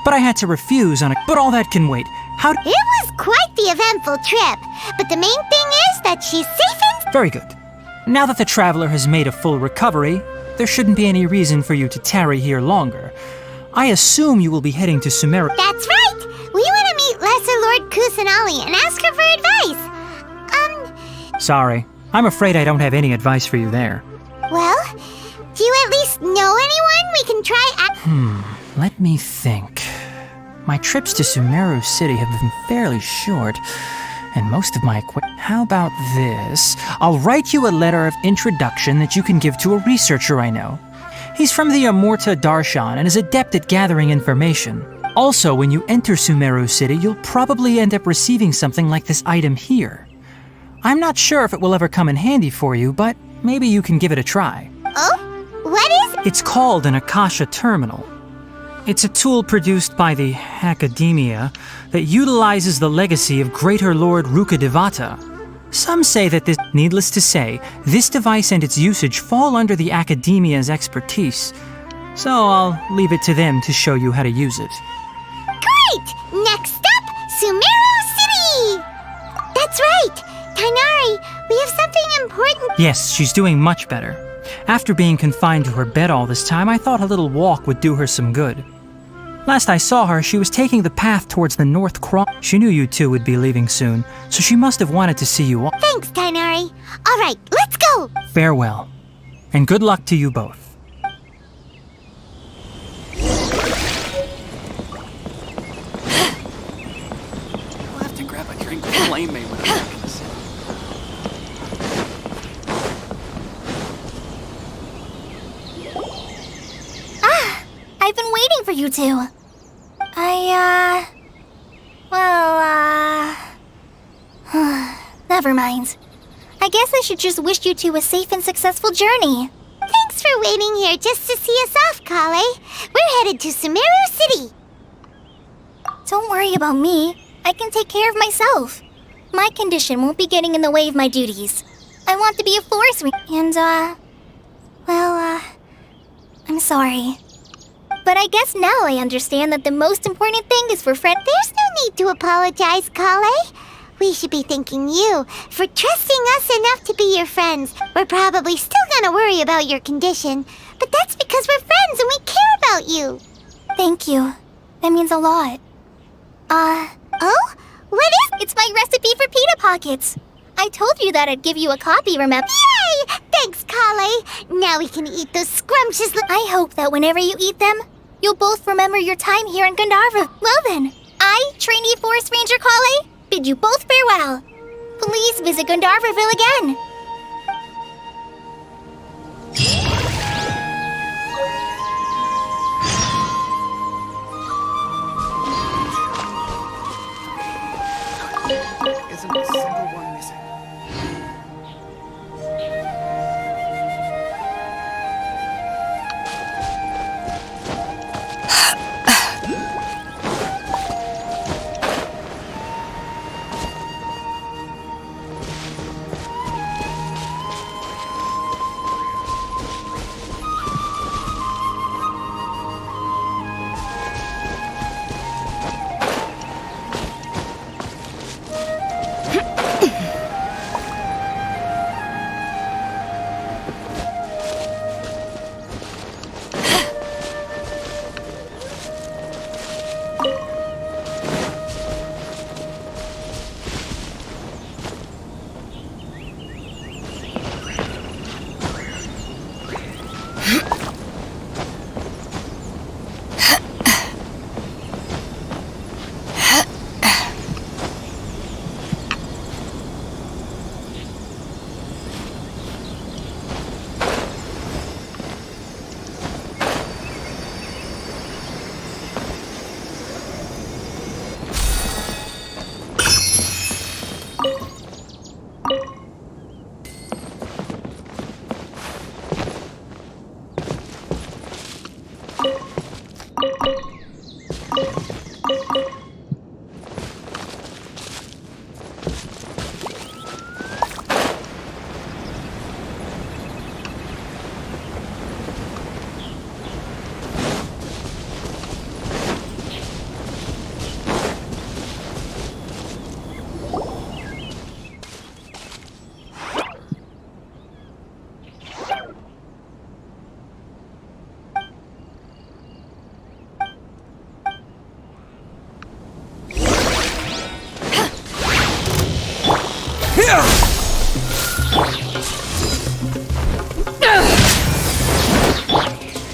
but I had to refuse on a... But all that can wait. How... It was quite the eventful trip, but the main thing is that she's safe and... Very good. Now that the traveler has made a full recovery, there shouldn't be any reason for you to tarry here longer. I assume you will be heading to Sumeru... That's right! We want to meet Lesser Lord Kusanali and ask her for advice. Sorry. I'm afraid I don't have any advice for you there. Well, do you at least know anyone we can try Let me think. My trips to Sumeru City have been fairly short, and most of my How about this? I'll write you a letter of introduction that you can give to a researcher I know. He's from the Amurta Darshan and is adept at gathering information. Also, when you enter Sumeru City, you'll probably end up receiving something like this item here. I'm not sure if it will ever come in handy for you, but maybe you can give it a try. Oh? What is it? It's called an Akasha Terminal. It's a tool produced by the Academia that utilizes the legacy of Greater Lord Rukkhadevata. Some say that this... Needless to say, this device and its usage fall under the Academia's expertise. So I'll leave it to them to show you how to use it. Great! Next up, Sumeru City! That's right! Tighnari, we have something important... Yes, she's doing much better. After being confined to her bed all this time, I thought a little walk would do her some good. Last I saw her, she was taking the path towards the North Cross. She knew you two would be leaving soon, so she must have wanted to see you all. Thanks, Tighnari. All right, let's go! Farewell, and good luck to you both. I'll have to grab a drink with Flame May when I'm back in the city. I've been waiting for you two. Never mind. I guess I should just wish you two a safe and successful journey. Thanks for waiting here just to see us off, Kale. We're headed to Sumeru City. Don't worry about me. I can take care of myself. My condition won't be getting in the way of my duties. I want to be a forest ranger, and, I'm sorry. But I guess now I understand that the most important thing is for friends. There's no need to apologize, Kale. We should be thanking you for trusting us enough to be your friends. We're probably still gonna worry about your condition, but that's because we're friends and we care about you. Thank you. That means a lot. Oh? What is... It's my recipe for pita pockets. I told you that I'd give you a copy, remember? Yay! Thanks, Kale. Now we can eat those scrumptious... I hope that whenever you eat them, you'll both remember your time here in Gandharva. Well then, I, trainee Forest Ranger Kale, bid you both farewell. Please visit Gandharvaville again. Isn't a single one missing?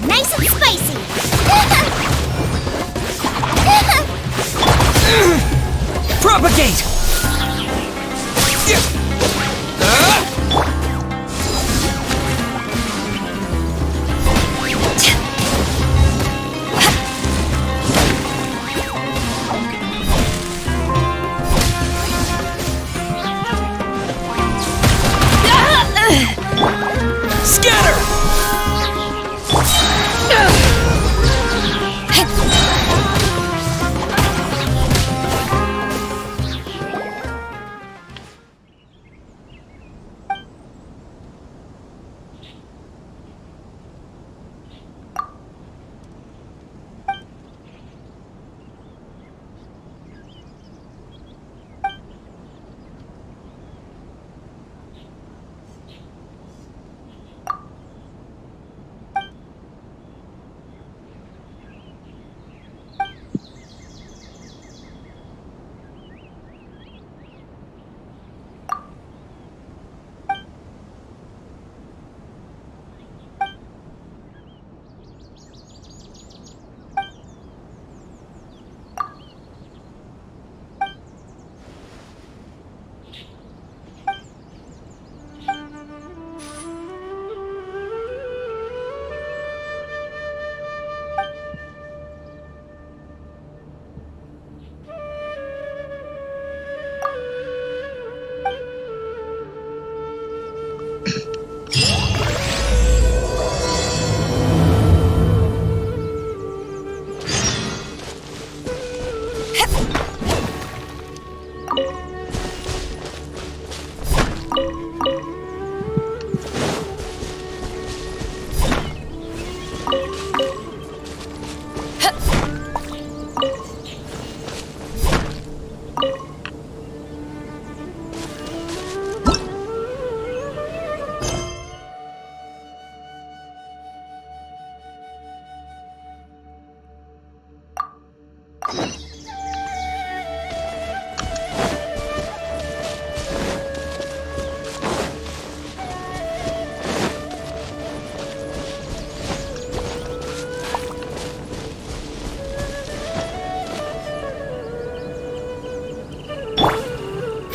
Nice and spicy. Propagate! Scatter!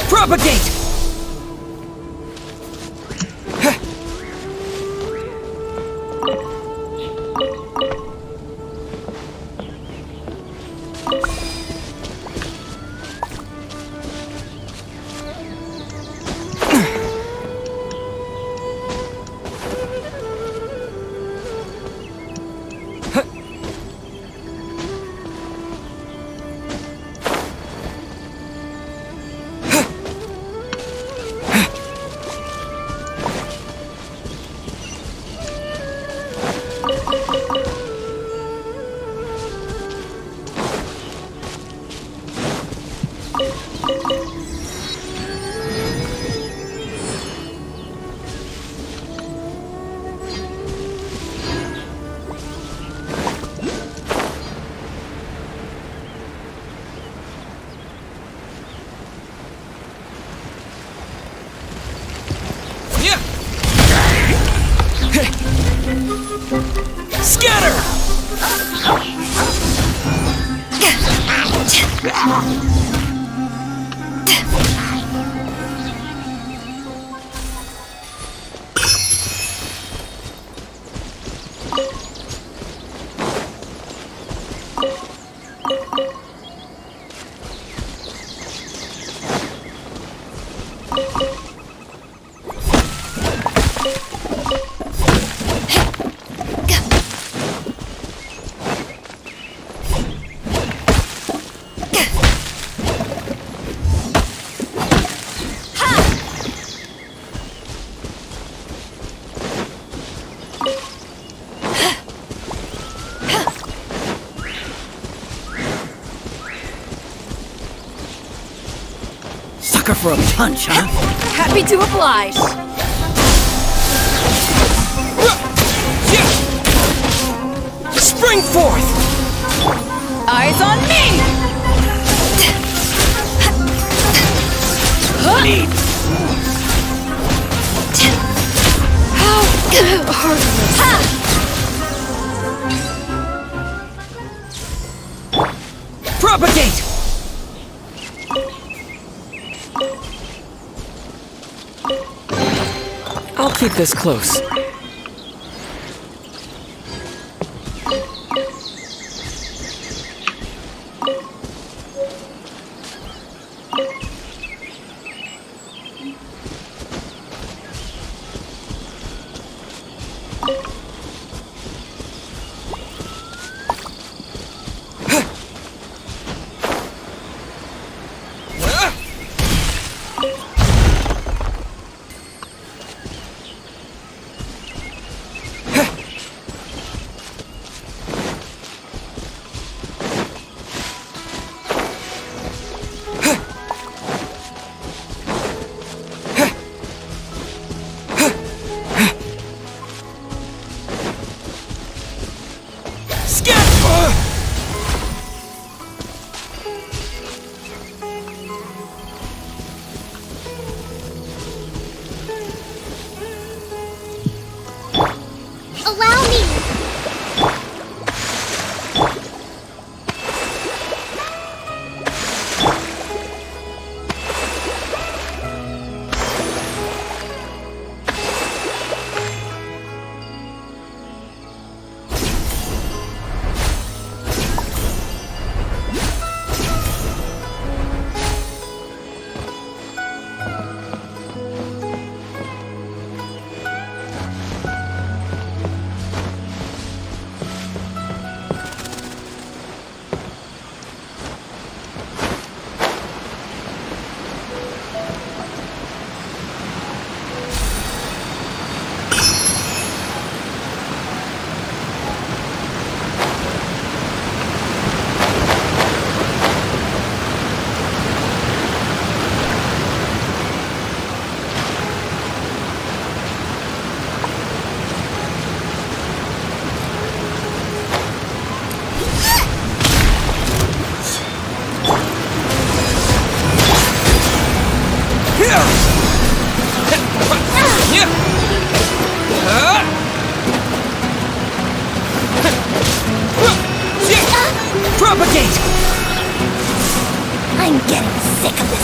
Propagate! Sucker for a punch, huh? Happy to oblige. Spring forth! Eyes on me! Need Propagate! I'll keep this close. Allow me! Propagate! I'm getting sick of this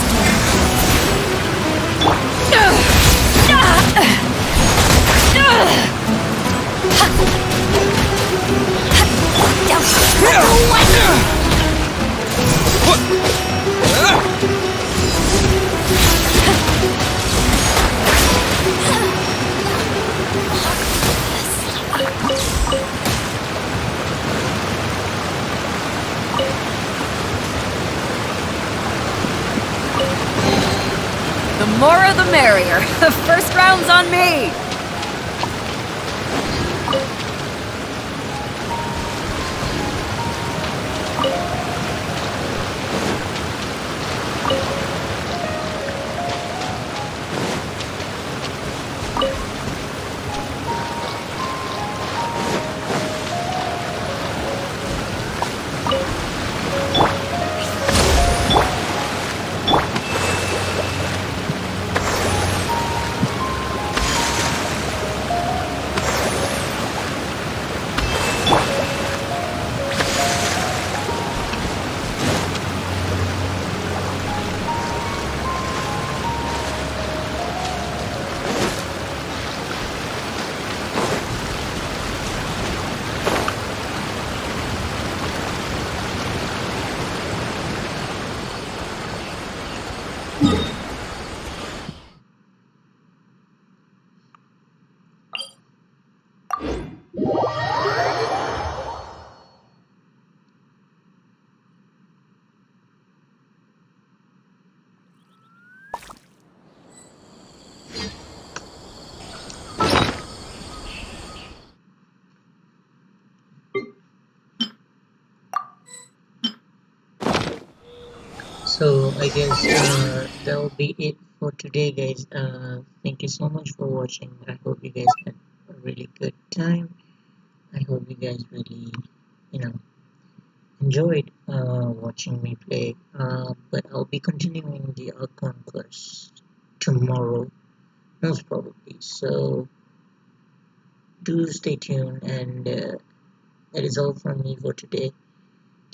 The more the merrier. The first round's on me! So I guess that'll be it for today, guys. Thank you so much for watching. I hope you guys had a really good time. I hope you guys really, enjoyed watching me play. But I'll be continuing the Archon quest tomorrow, most probably. So do stay tuned, and that is all from me for today.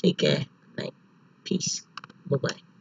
Take care. Good night. Peace. Bye-bye.